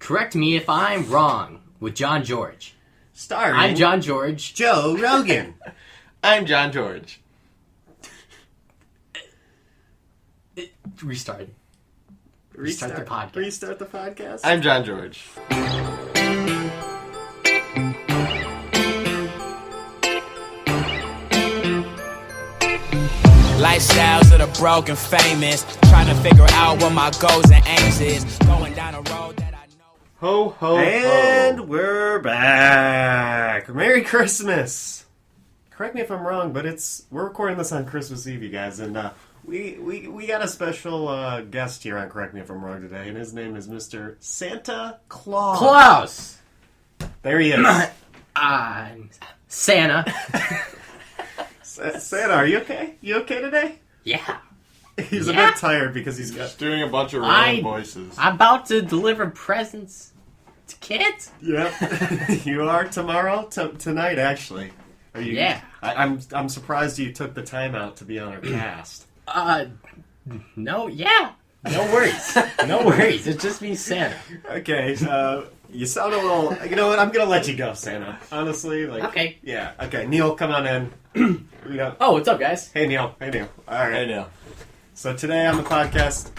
Correct Me If I'm Wrong with John George. Starring I'm John George. Joe Rogan. I'm John George. Restart the podcast. Restart the podcast. I'm John George. Lifestyles of the broke and famous, trying to figure out what my goals and aims is. Going down a road that I know. Ho, ho, And ho. we're back. Merry Christmas. Correct me if I'm wrong, but we're recording this on Christmas Eve, you guys, and we got a special guest here on Correct Me If I'm Wrong today, and his name is Mr. Santa Claus. Klaus! There he is. I'm Santa. Santa, are you okay? You okay today? Yeah. He's a Yeah. bit tired because he's got... Just doing a bunch of random voices. I'm about to deliver presents to kids. Yep. You are tomorrow? Tonight, actually. Are you? Yeah. I'm surprised you took the time out to be on our cast. No, yeah. No worries. No worries. It's just me, Santa. Okay, you sound a little... You know what? I'm going to let you go, Santa. Honestly, like... Okay. Yeah. Okay, Neil, come on in. Oh, what's up, guys? Hey, Neil. All right. Hey, now. So today on the podcast...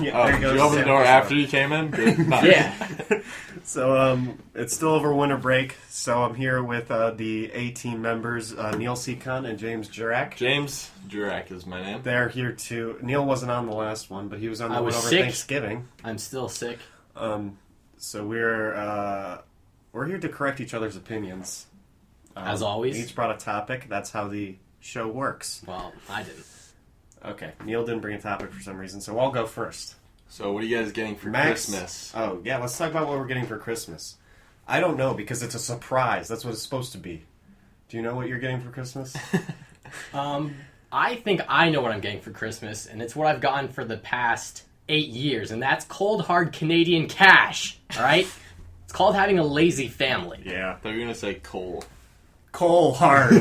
yeah, Did you open the door after you came in? Good. Nice. Yeah. So, it's still over winter break, so I'm here with the A-Team members, Neil Seacon and James Jurek. James Jurek is my name. They're here too. Neil wasn't on the last one, but he was on the I one was over sick. Thanksgiving. I'm still sick. So we're here to correct each other's opinions. As always. Each brought a topic. That's how the show works. Well, I didn't. Okay, Neil didn't bring a topic for some reason, so I'll go first. So what are you guys getting for Max, Christmas? Oh, yeah, let's talk about what we're getting for Christmas. I don't know, because it's a surprise. That's what it's supposed to be. Do you know what you're getting for Christmas? I think I know what I'm getting for Christmas, and it's what I've gotten for the past 8 years, and that's cold, hard Canadian cash, alright? It's called having a lazy family. Yeah. I thought you were going to say coal. Coal hard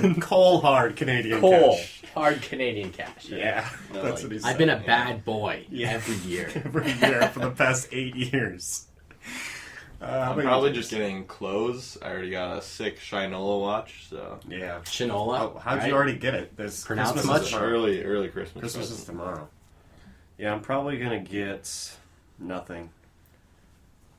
Canadian Cold, cash. hard Canadian cash. Yeah, No, that's like, what he said. I've been a bad boy Yeah. every year. every year for the past 8 years. I'm probably just getting clothes. I already got a sick Shinola watch, so... Yeah. Shinola. Oh, how'd right? you already get it? There's Pronounce Christmas much? is tomorrow. Early Christmas. Christmas is present. tomorrow. Yeah, I'm probably gonna get nothing.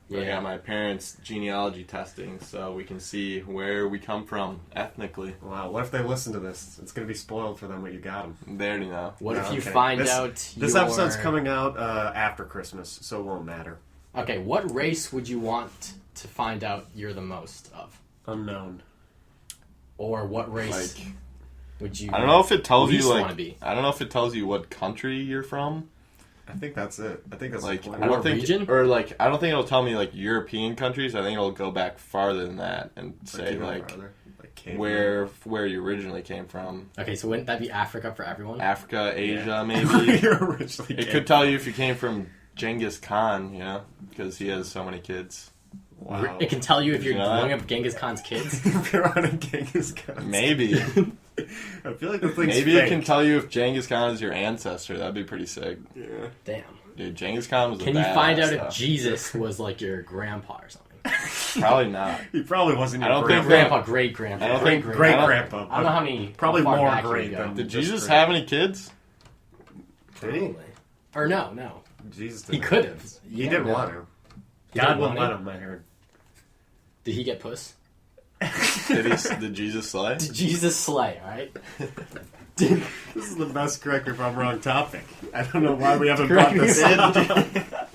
I Yeah. got my parents' genealogy testing, so we can see where we come from ethnically. Wow, what if they listen to this? It's gonna be spoiled for them what you got them. They already know. What if you Okay. find This- out This your... episode's coming out after Christmas, so it won't matter. Okay, what race would you want to find out you're the most of? Unknown. Or what race Like, would you... I don't know if it tells you least like. wanna be? I don't know if it tells you what country you're from. I think that's it. I think that's Like the I point. don't think, region? or like I don't think it'll tell me like European countries. I think it'll go back farther than that and say even like farther. Like Cape where you originally came from. Okay, so wouldn't that be Africa for everyone? Africa, Asia, Yeah. maybe. You originally It came could tell you if you came from Genghis Khan, you know, because he has so many kids. Wow. It can tell you if you're You know growing that? up Genghis Khan's kids. If you're on a Genghis Khan. Maybe. I feel like the thing's Maybe fake. it can tell you if Genghis Khan is your ancestor. That'd be pretty sick. Yeah. Damn. Dude, Genghis Khan was a Can you find badass, out though. if Jesus was like your grandpa or something? Probably not. He probably wasn't your I don't think grandpa. Grandpa, great grandpa. I don't great think- Great I don't- grandpa. I don't know how many. Probably how far more back you great go. than- Did Just Jesus great. have any kids? Did he? Probably. Or no. Jesus He didn't. could have. He didn't want to. He God didn't wouldn't want let to? him, I heard. Did he get puss? Did Jesus slay? Did Jesus slay, alright? This is the best correct me if I'm wrong topic. I don't know why we haven't Correct brought me this if I'm up.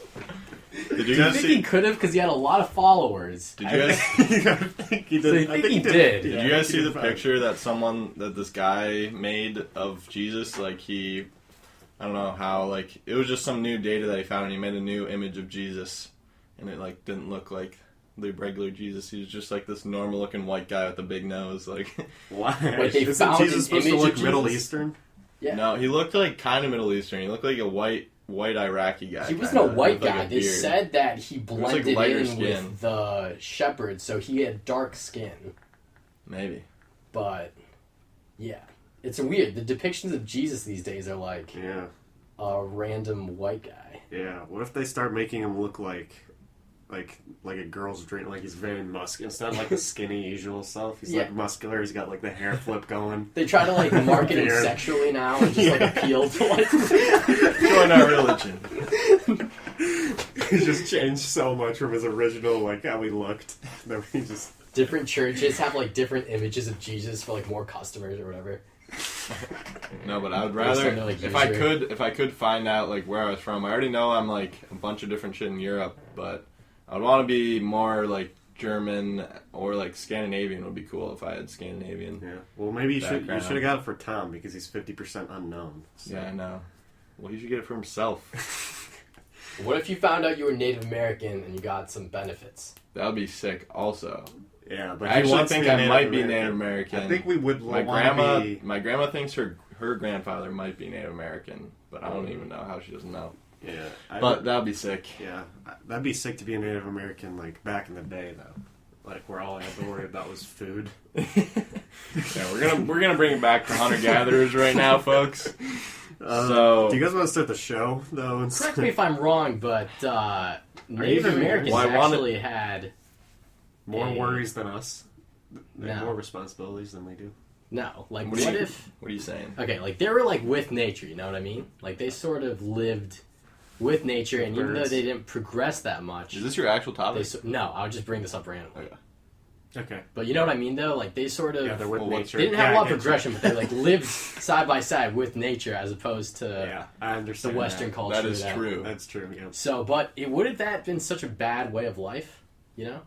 Did you Do you guys think he see? could have? Because he had a lot of followers. Did you guys? I think he So did. you think he did? Did Yeah, you guys he see did the fine. picture that this guy made of Jesus? Like I don't know how, like, it was just some new data that he found, and he made a new image of Jesus, and it, like, didn't look like the regular Jesus. He was just, like, this normal-looking white guy with a big nose, like... Why? Wait, they Isn't found Jesus an supposed to image look of Middle Jesus? Eastern? Yeah. No, he looked, like, kind of Middle Eastern. He looked like a white Iraqi guy. He wasn't a kinda, white with, like, guy. a They beard. said that he was, like, blended lighter in skin. with the shepherds, so he had dark skin. Maybe. But, yeah. It's weird. The depictions of Jesus these days are like Yeah. a random white guy. Yeah. What if they start making him look like like a girl's dream. Like he's very muscular. Instead of like the skinny usual self, he's Yeah. like muscular. He's got like the hair flip going. They try to like market him Beard. sexually now and just like appeal to like Join our religion. He's just changed so much from his original like how he looked. That he just different churches have like different images of Jesus for like more customers or whatever. No, but I would Based rather on their, like, if I could find out like where I was from. I already know I'm like a bunch of different shit in Europe, but I would want to be more like German or like Scandinavian would be cool if I had Scandinavian. yeah. Well, maybe you should Background. have got it for Tom because he's 50% unknown. So. Yeah, I know. Well, he should get it for himself. What if you found out you were Native American and you got some benefits? That would be sick. Also, Yeah, but I he actually wants think to I might be Native American. I think we would My wanna be... grandma thinks her grandfather might be Native American, but I don't even know how she doesn't know. Yeah, But that'd be sick. yeah, that'd be sick to be a Native American like back in the day though. Like where all I had to worry about was food. Yeah, we're gonna bring it back to hunter gatherers right now, folks. So do you guys want to start the show though? Correct me if I'm wrong, but Native doing Americans Well, I wanted- actually had More worries than us. They have No. more responsibilities than we do. no. Like, What what are you- if? what are you saying? Okay, like they were like with nature. You know what I mean? Like they sort of lived with nature, and even though Birds. they didn't progress that much, Is this your actual they topic? no. I'll just bring this up randomly. Okay. Okay. But you know what I mean, though? Like they sort of Yeah, they're with Well, what- nature. they didn't have Yeah, a lot I of get progression, but they like lived side by side with nature as opposed to you. Yeah, I the understand. Western that. culture. That is true. That's true. Yeah. So, but it would have that been such a bad way of life? You know?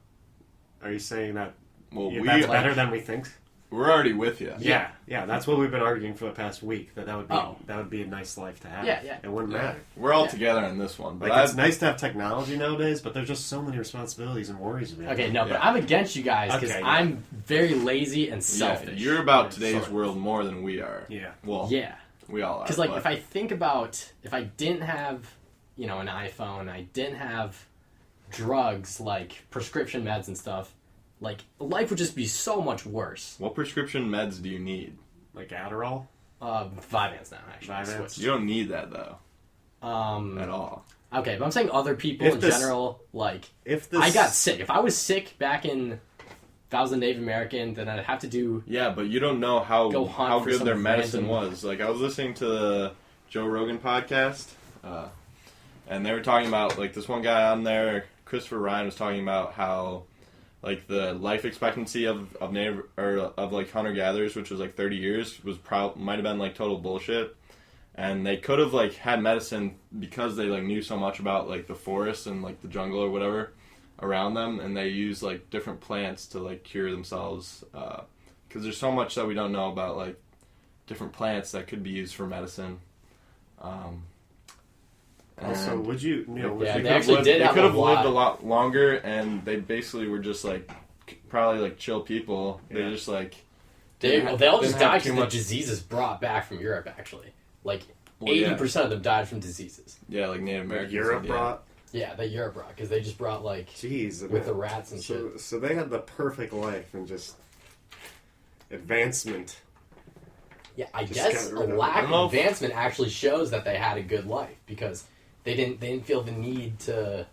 Are you saying that Well, that's like- better than we think? we're already with you. Yeah, that's what we've been arguing for the past week. That would be Oh. that would be a nice life to have. Yeah. It wouldn't matter. We're all Yeah. together on this one. But Like it's I've- nice to have technology nowadays, but there's just so many responsibilities and worries. We have. Okay, no, but Yeah. I'm against you guys because Okay, yeah. I'm very lazy and yeah, selfish. you're about today's Sort of. world more than we are. Yeah. Well, Yeah. we all are. Because, like, but- if I think about if I didn't have, you know, an iPhone, I didn't have drugs, like prescription meds and stuff, like, life would just be so much worse. what prescription meds do you need? Like Adderall. Vyvanse now, actually. I Vyvanse? switched. You don't need that though at all. Okay, but I'm saying other people If in this- general, like, If this, I got sick. If I was sick back in, if I was a Native American, then I'd have to do, Yeah, but you don't know Go hunt how for good some their medicine random- was. Like I was listening to the Joe Rogan podcast, and they were talking about like this one guy on there, Christopher Ryan, was talking about how like the life expectancy of native or of like hunter gatherers, which was like 30 years, was might have been like total bullshit. And they could have like had medicine because they like knew so much about like the forest and like the jungle or whatever around them, and they use like different plants to like cure themselves. Because there's so much that we don't know about like different plants that could be used for medicine. Also, And would you Yeah, know? they they could actually have lived, did they have could a have lived lot. a lot longer, and they basically were just like probably like chill people. They Yeah. just like they all just didn't have died too because the much- diseases brought back from Europe, actually. Like, Well, yeah. 80% of them died from diseases. Yeah, like Native Americans. Europe yeah. brought. Yeah, that Europe brought, because they just brought, like, Jeez, with the rats and shit. so they had the perfect life and just advancement. Yeah, I Just guess got a rid of it. lack I don't know of if- advancement actually shows that they had a good life, because they didn't feel the need to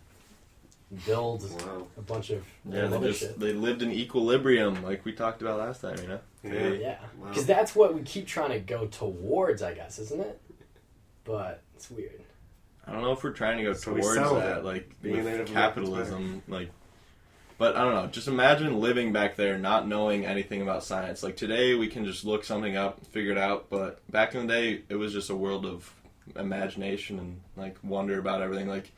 build Wow. a bunch of Yeah, other shit. they lived in equilibrium, like we talked about last time. You know. Yeah. Yeah, Wow. because that's what we keep trying to go towards, I guess, isn't it? But it's weird. I don't know if we're trying to go So we towards sell that, it. like Being with Native capitalism, like. But I don't know. Just imagine living back there, not knowing anything about science. Like today, we can just look something up, figure it out. But back in the day, it was just a world of imagination and like wonder about everything. Like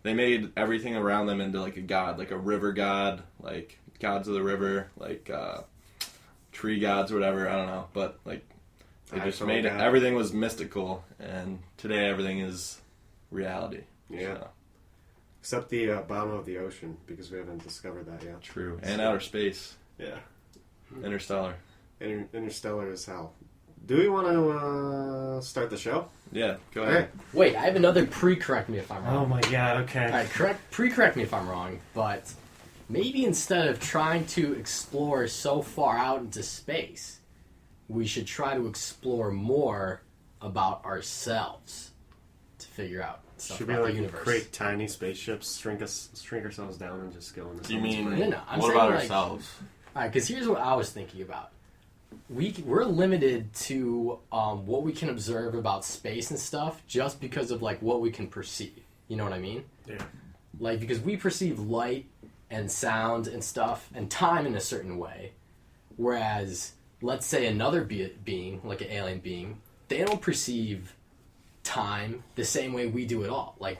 they made everything around them into like a god, like a river god, like gods of the river, like tree gods or whatever. I don't know, but like they just iPhone made it. god. Everything was mystical, and today everything is reality. Yeah. So, Except the bottom of the ocean, because we haven't discovered that yet. true. And outer space, Yeah. interstellar. Interstellar is hell. Do we want to start the show? Yeah, go All ahead. right. Wait, I have another pre-correct me if I'm wrong. Oh my god, okay. All right, pre-correct me if I'm wrong, but maybe instead of trying to explore so far out into space, we should try to explore more about ourselves to figure out stuff Should we about like the universe. create tiny spaceships, shrink ourselves down, and just go into? Do you mean, someone's brain? No, I'm what saying, about like- ourselves? All right, because here's what I was thinking about. We're limited to what we can observe about space and stuff just because of like what we can perceive. You know what I mean? Yeah. Like, because we perceive light and sound and stuff and time in a certain way, whereas let's say another being, like an alien being, they don't perceive time the same way we do at all. Like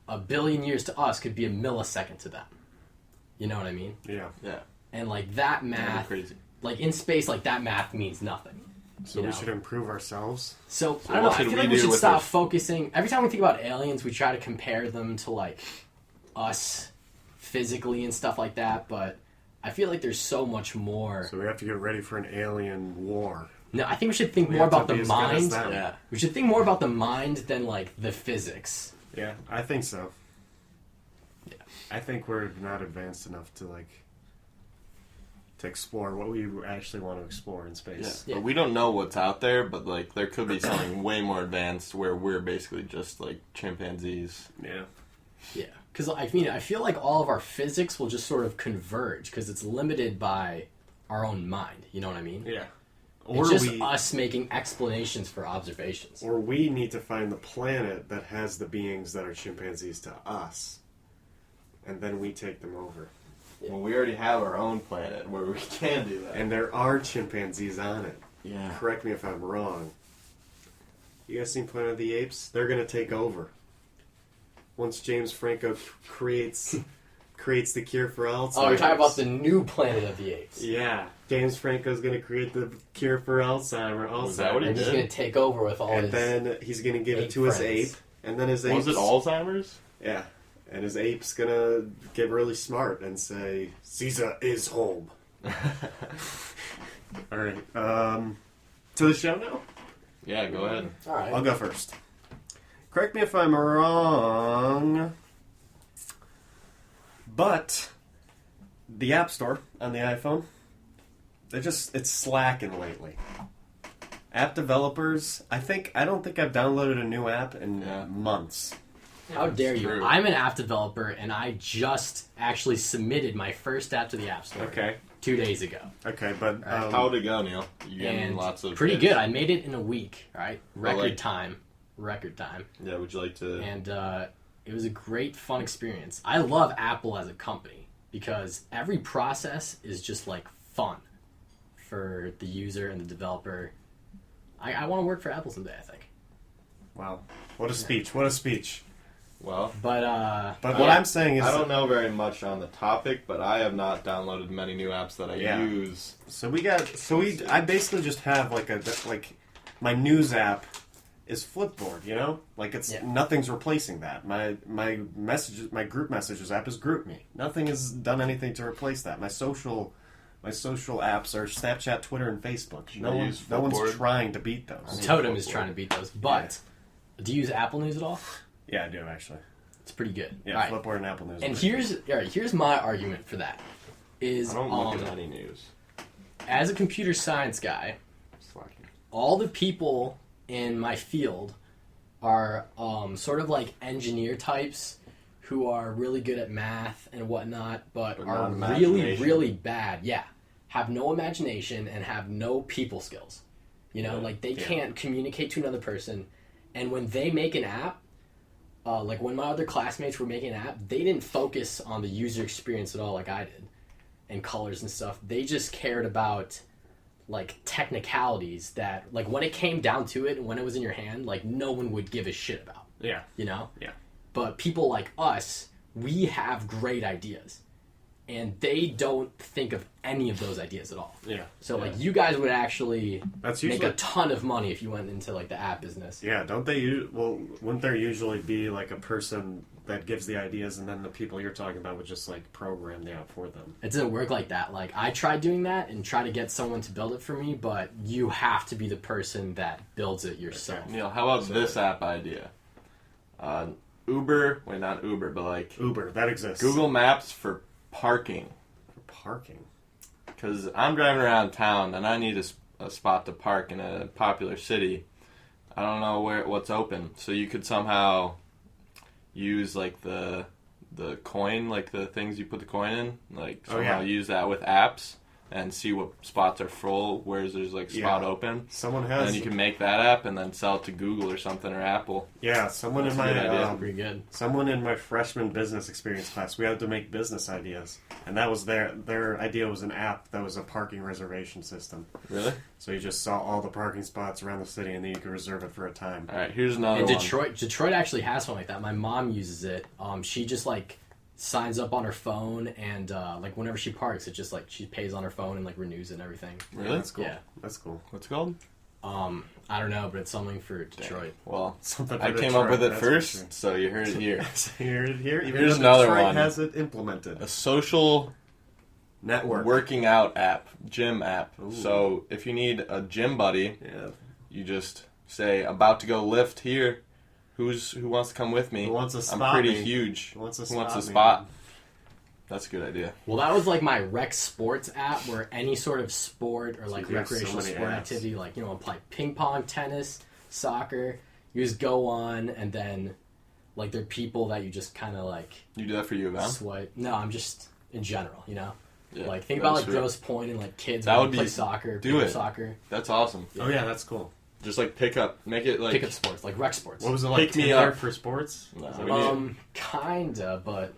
a billion years to us could be a millisecond to them. You know what I mean? Yeah. Yeah. And like that That'd be math, crazy. like in space, like that math means nothing. So you we know? should improve ourselves. So I So don't know. what I should feel we like we do should with stop this? focusing. Every time we think about aliens, we try to compare them to like us physically and stuff like that. But I feel like there's so much more. So we have to get ready for an alien war. No, I think we should think We more have to about the be as good as mind. them. Yeah. We should think more about the mind than like the physics. Yeah, I think so. Yeah. I think we're not advanced enough to to explore what we actually want to explore in Yeah. space. Yeah. But we don't know what's out there, but like there could be something way more advanced where we're basically just like chimpanzees. Yeah. Yeah, because I mean, I feel like all of our physics will just sort of converge because it's limited by our own mind. You know what I mean? Yeah. It's just us making explanations for observations. Or we need to find the planet that has the beings that are chimpanzees to us, and then we take them over. Well, we already have our own planet where we can do that. And there are chimpanzees on it. Yeah. Correct me if I'm wrong. You guys seen Planet of the Apes? They're gonna take over. Once James Franco creates the cure for Alzheimer's. Oh, you're talking about the new Planet of the Apes. Yeah, James Franco's gonna create the cure for Alzheimer's. Was that what he And he's did? going to take over with all And his... then he's gonna give ape it to his friends. ape, and then his ape. Was it Alzheimer's? Yeah, and his ape's gonna get really smart and say, "Caesar is home." All right, to the show now. Yeah, go ahead. All right. I'll go first. Correct me if I'm wrong, but the App Store on the iPhone, it's slacking lately. App developers, I don't think I've downloaded a new app in Yeah. months. How dare you? True. I'm an app developer, and I just actually submitted my first app to the App Store Okay, 2 days ago. but How'd it go, Neil? You getting And lots of pretty hits? good. I made it in a week, all right? Well, Record like- time. Record time. Yeah, would you like to? And it was a great, fun experience. I love Apple as a company because every process is just like fun for the user and the developer. I want to work for Apple someday, I think. wow, what a speech! What a speech! Well, But But yeah. what I'm saying is, I don't know very much on the topic, but I have not downloaded many new apps that I Yeah. use. I basically just have my news app is Flipboard, you know? Like nothing's replacing that. My messages, my group messages app is GroupMe. Nothing has done anything to replace that. My social apps are Snapchat, Twitter, and Facebook. Should No I one's use Flipboard? trying to beat those. Totem is trying to beat those. But do you use Apple News at all? Yeah, I do actually. It's pretty good. Yeah, All right. Flipboard and Apple News. And are pretty here's my argument for that. Is I don't look at any news. as a computer science guy, Slacking. all the people in my field are sort of like engineer types who are really good at math and whatnot, but But are not really, imagination. really bad. Yeah. Have no imagination and have no people skills. You know, Yeah. like they Yeah. can't communicate to another person. And when they make an app, like when my other classmates were making an app, they didn't focus on the user experience at all like I did and colors and stuff. They just cared about like technicalities that like when it came down to it and when it was in your hand, like no one would give a shit about, Yeah. you know? Yeah. But people like us, we have great ideas. And they don't think of any of those ideas at all. Yeah. So like you guys would actually That's make usually a ton of money if you went into like the app business. Yeah, don't they? Well, wouldn't there usually be like a person that gives the ideas, and then the people you're talking about would just like program the app for them? It doesn't work like that. Like I tried doing that and try to get someone to build it for me, but you have to be the person that builds it yourself. Neil, how about this app idea? Uber, wait, not Uber, but like Uber, that exists. Google Maps for parking. for parking. Because I'm driving around town and I need a spot to park in a popular city. I don't know what's open. So you could somehow use like the coin, like the things you put the coin in, like somehow use that with apps and see what spots are full, whereas there's like spot open. Someone has. And then you can make that app and then sell it to Google or something or Apple. Yeah, someone in my pretty good. Someone in my freshman business experience class, we had to make business ideas, and that was their idea was an app that was a parking reservation system. Really? So you just saw all the parking spots around the city, and then you could reserve it for a time. All right, here's another In one. Detroit actually has one like that. My mom uses it. She just like signs up on her phone, and like whenever she parks, it just like she pays on her phone and like renews it and everything. Really? Yeah, that's cool. Yeah. That's cool. What's it called? I don't know, but it's something for Detroit. Well, Something for I came Detroit, up with it that's for first, sure. so you heard it here. You heard it here. Even Here's though another Detroit one. has it implemented. A social Network. working out app, gym app. Ooh. So if you need a gym buddy, Yeah. you just say, about to go lift here. Who wants to come with me? Who wants to I'm spot pretty me? huge. Who wants to Who wants to spot me? spot? That's a good idea. Well, that was like my rec sports app, where any sort of sport or like you have so recreational many sport apps. activity, like play ping pong, tennis, soccer, you just go on, and then like there are people that you just kind of like You do that for U of M? swipe. No, I'm just in general, Yeah, like think about that's like true. Grosse Pointe and like kids That that would play be- soccer, do pick up it. soccer, That's awesome. Oh yeah, that's cool. Just like make it like pick up sports, like rec sports. What was it like? Pick me Tinder up. for sports? No, Is that we what need- you- Kinda, but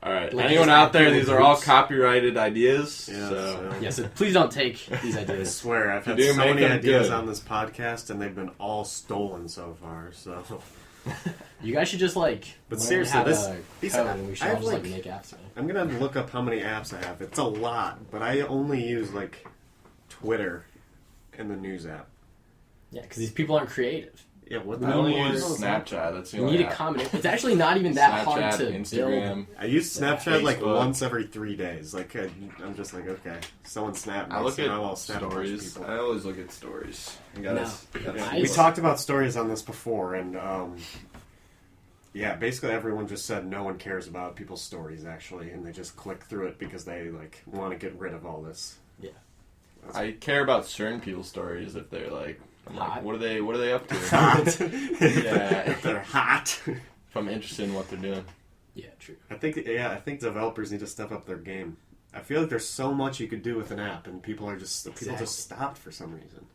All right. Like, Anyone just out there? active These are all groups. copyrighted ideas. Yeah, so. yeah. So please don't take these I ideas. swear, I've You had do so make many them ideas good. on this podcast, and they've been all stolen so far. So, You guys should just like. But learn seriously, how this- to these- code, and we should I all have, just like like- make apps. I'm gonna look up how many apps I have. It's a lot, but I only use like Twitter and the news app. Yeah, because these people aren't creative. Yeah, what We the I only hell use is that? Snapchat. That's the You only need a app. combination. It's actually not even that hard Snapchat, to Instagram. build. I use Snapchat like Facebook. once every 3 days. Like I'm just like, okay, someone snap me. I look so at now I'll snap a bunch of stories. people. I always look at stories. You No. gotta Yeah, I- we talked about stories on this before, and yeah, basically everyone just said no one cares about people's stories actually, and they just click through it because they like want to get rid of all this. Yeah. I care about certain people's stories if they're like, I'm Hot. like, what are they up to? Hot. Yeah. If they're hot. If I'm interested in what they're doing. Yeah, true. I think developers need to step up their game. I feel like there's so much you could do with an app, and people Exactly. just stopped for some reason.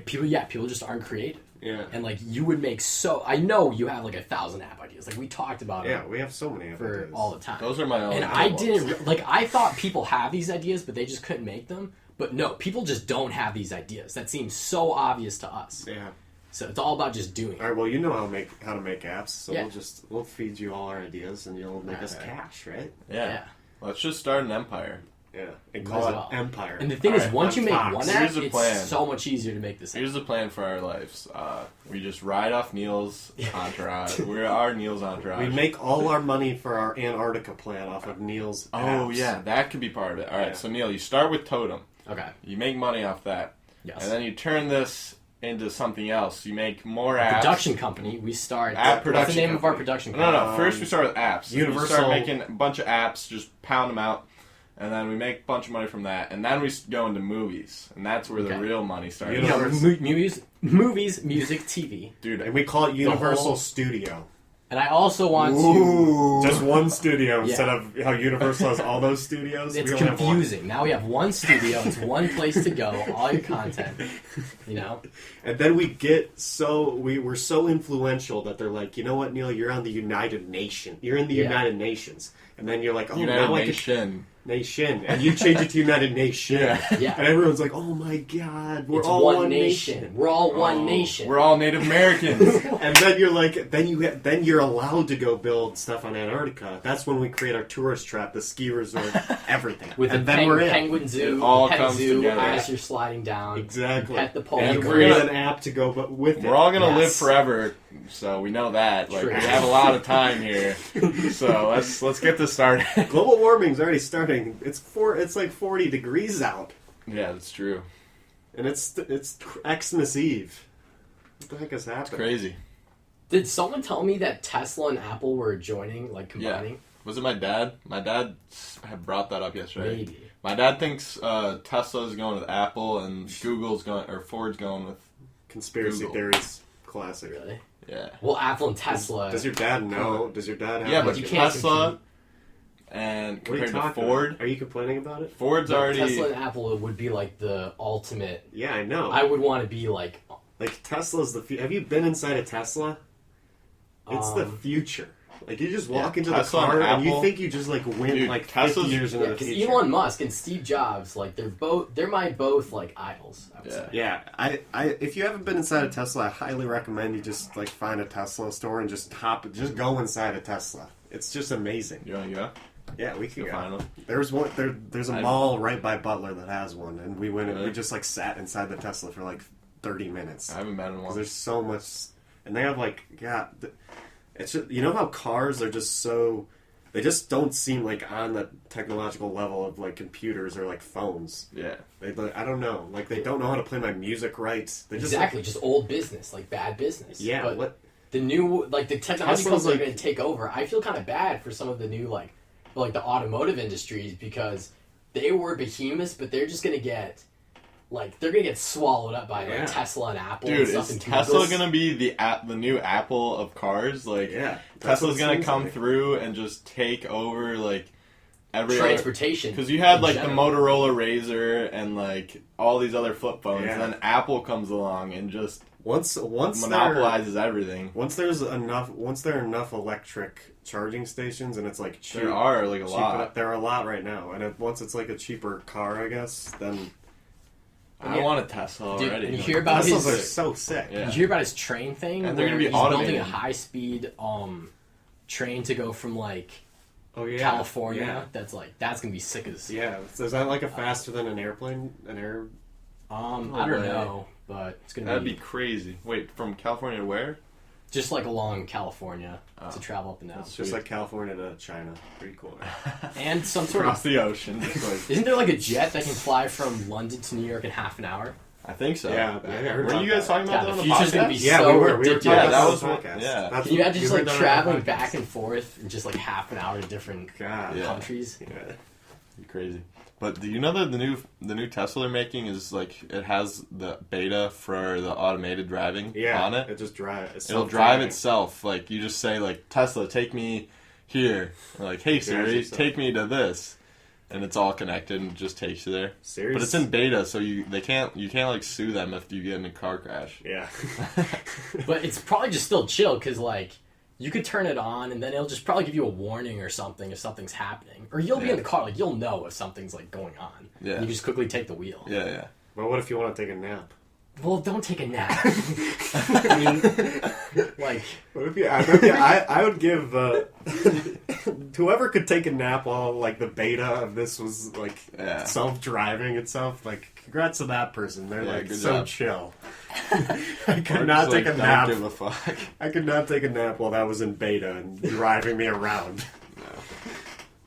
People just aren't creative. Yeah. And like you would make I know you have like 1,000 app ideas. Like we talked about Yeah, it we have so many app for ideas. all the time. Those are my own. And I ones. didn't like. I thought people have these ideas, but they just couldn't make them. But no, people just don't have these ideas. That seems so obvious to us. Yeah. So it's all about just doing All it. right. Well, you know how to make apps, so Yeah. we'll feed you all our ideas, and you'll make us Okay. cash, right? Yeah. Let's just start an empire. Yeah. And Might call as it well. Empire. And the thing All is, right, once you on make Fox. one Here's app, the it's plan. so much easier to make this app. Here's the plan for our lives. We just ride off Neil's entourage. We're our Neil's entourage. we make all our money for our Antarctica plan off of Neil's. Oh apps. yeah, that could be part of it. All right, Yeah. so Neil, you start with Totem. Okay. You make money off that, Yes. and then you turn this into something else. You make more apps. Production company. We start. App What's production the name of our company. production No, company? no. First, we start with apps. We Universal- start making a bunch of apps, just pound them out, and then we make a bunch of money from that. And then we go into movies, and that's where the Okay. real money starts. You know, Movies, music, TV. Dude, And we call it Universal whole- Studio. And I also want Just one studio Yeah. instead of how Universal has all those studios. to. It's we only have one. confusing. Now we have one studio. It's one place to go. All your content. You know. And then we get we're so influential that they're like, you know what, Neil, you're on the United Nation. You're in the Yeah. United Nations. And then you're like, oh, United now I can Nation. Nation, and you change it to United Nation. Yeah. And everyone's like, oh my god, we're It's all one nation. We're all one nation. We're all Native Americans. And then you're like, then you're allowed to go build stuff on Antarctica. That's when we create our tourist trap, the ski resort, everything. With and the then we're in. penguin zoo, It all pet comes zoo together. as you're sliding down. Exactly. Pet the pole. And you we're create gonna- an app to go, but with it. We're all gonna live Yes. forever, so we know that. Like True. we have a lot of time here, so let's get this started. Global warming's already starting. It's like 40 degrees out, Yeah, that's true. and it's Xmas Eve. What the heck is happening? Crazy. Did someone tell me that Tesla and Apple were joining, like combining? Was it my dad? My dad had brought that up yesterday. Maybe. My dad thinks Tesla's going with Apple and Google's going, or Ford's going with. Conspiracy Google. theories. classic. Really? Yeah. Well, Apple and Tesla. Does your dad know? Does your dad have? Yeah, like, but you can't Tesla and what are you compared to talking Ford, about? Are you complaining about it? Ford's already. Tesla and Apple would be like the ultimate. Yeah, I know. I would want to be like. Like Tesla's have you been inside a Tesla? It's the future. Like you just walk into Tesla the car and and you Apple. think you just like win Dude, like 50 Tesla's- years into the Because future. Elon Musk and Steve Jobs, like they're my both like idols. I would Yeah. say. Yeah, I if you haven't been inside a Tesla, I highly recommend you just like find a Tesla store and just go inside a Tesla. It's just amazing. You want to go? Yeah, we can Go go. find one. There's one. There's a mall right by Butler that has one, and we went and Really? we just like sat inside the Tesla for like 30 minutes. I haven't been in 'Cause one. there's so much, and they have like it's just, you know how cars are just so they just don't seem like on the technological level of like computers or like phones. Yeah. I don't know, like they don't know how to play my music right. They just Exactly, just old business, like bad business. yeah. but What the new like the technology Tesla's companies are like- going to take over. I feel kind of bad for some of the new like the automotive industries because they were behemoths, but they're just going to get they're going to get swallowed up by Yeah. like Tesla and Apple Dude, and stuff. is and Tesla Google's- gonna be the new Apple of cars? Like, Yeah, that's what Tesla's it gonna seems come like. through and just take over like every transportation? Because you had in like the general. Motorola Razr and like all these other flip phones, Yeah. and then Apple comes along and just once monopolizes everything. Once there are enough electric charging stations and it's like cheap, There are like a cheap- lot. There are a lot right now, and once it's like a cheaper car, I guess then I want a Tesla Dude, already. and you Like, hear about Teslas his are so sick. Yeah. Did you hear about his train thing? And they're gonna where be he's building automated. a high speed train to go from like Oh yeah, California. Yeah. That's gonna be sick as Yeah, is that like a faster than an airplane? An air? I don't way. know, but it's gonna That'd be be crazy. Wait, from California to where? just like along California Oh. to travel up and down. That's Just Sweet. like California to China. Pretty cool. And some sort Across of the ocean. Just like, isn't there like a jet that can fly from London to New York in half an hour? I think so. Yeah, I heard Were about you guys that. talking about God, that on the the future's gonna podcast? be Yeah, so we were ridiculous. talking Yeah, that about was the one- podcast. yeah. That's- Can you imagine just heard like that on our traveling podcast. back and forth in just like half an hour to different God, Yeah. countries? yeah. Be crazy. But do you know that the new Tesla they're making is like it has the beta for the automated driving Yeah, on it? It just drives. It'll drive itself. Like you just say like Tesla, take me here. Or, like hey Siri, itself. take me to this, and it's all connected and just takes you there. Serious? But it's in beta, so you can't like sue them if you get in a car crash. Yeah. But it's probably just still chill because like you could turn it on and then it'll just probably give you a warning or something if something's happening, or you'll be Yeah. in the car like you'll know if something's like going on. Yeah. And you just quickly take the wheel. Yeah. But what if you want to take a nap? Well, don't take a nap. I mean, like What if you? I would give whoever could take a nap while like the beta of this was like Yeah. self-driving itself. Like, congrats to that person. They're Yeah, like good so job. chill. I could Or not just, take like, a nap. Don't give a fuck. I could not take a nap while that was in beta and driving me around.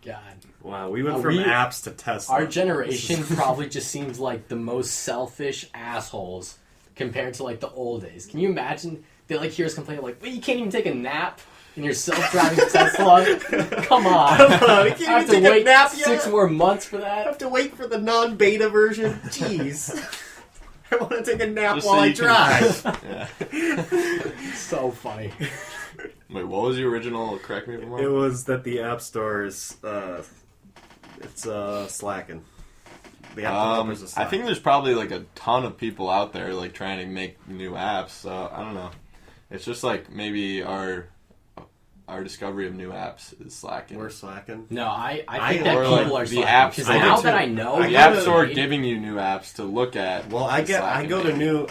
God. Wow, we went from apps to Tesla. Our generation probably just seems like the most selfish assholes compared to like the old days. Can you imagine? They like hear us complain like, "Wait, you can't even take a nap in your self-driving Tesla." Come on, Come on, you I can't have even to take a wait nap 6 yet? more months for I that. have to wait for the non-beta version. Jeez. I want to take a nap Just while so I you can- drive. Yeah. So funny. Wait, what was the original? Correct me if I'm wrong. It was that the App Store is, it's slacking. The app developers are I slacking. think there's probably like a ton of people out there like trying to make new apps. So I don't know. It's just like maybe our discovery of new apps is slacking. We're slacking. No, I think Or, that like, people are the slacking, apps- because I now do that too. I know I the go App to- Store giving you new apps to look at. Well, I is go slacking to me.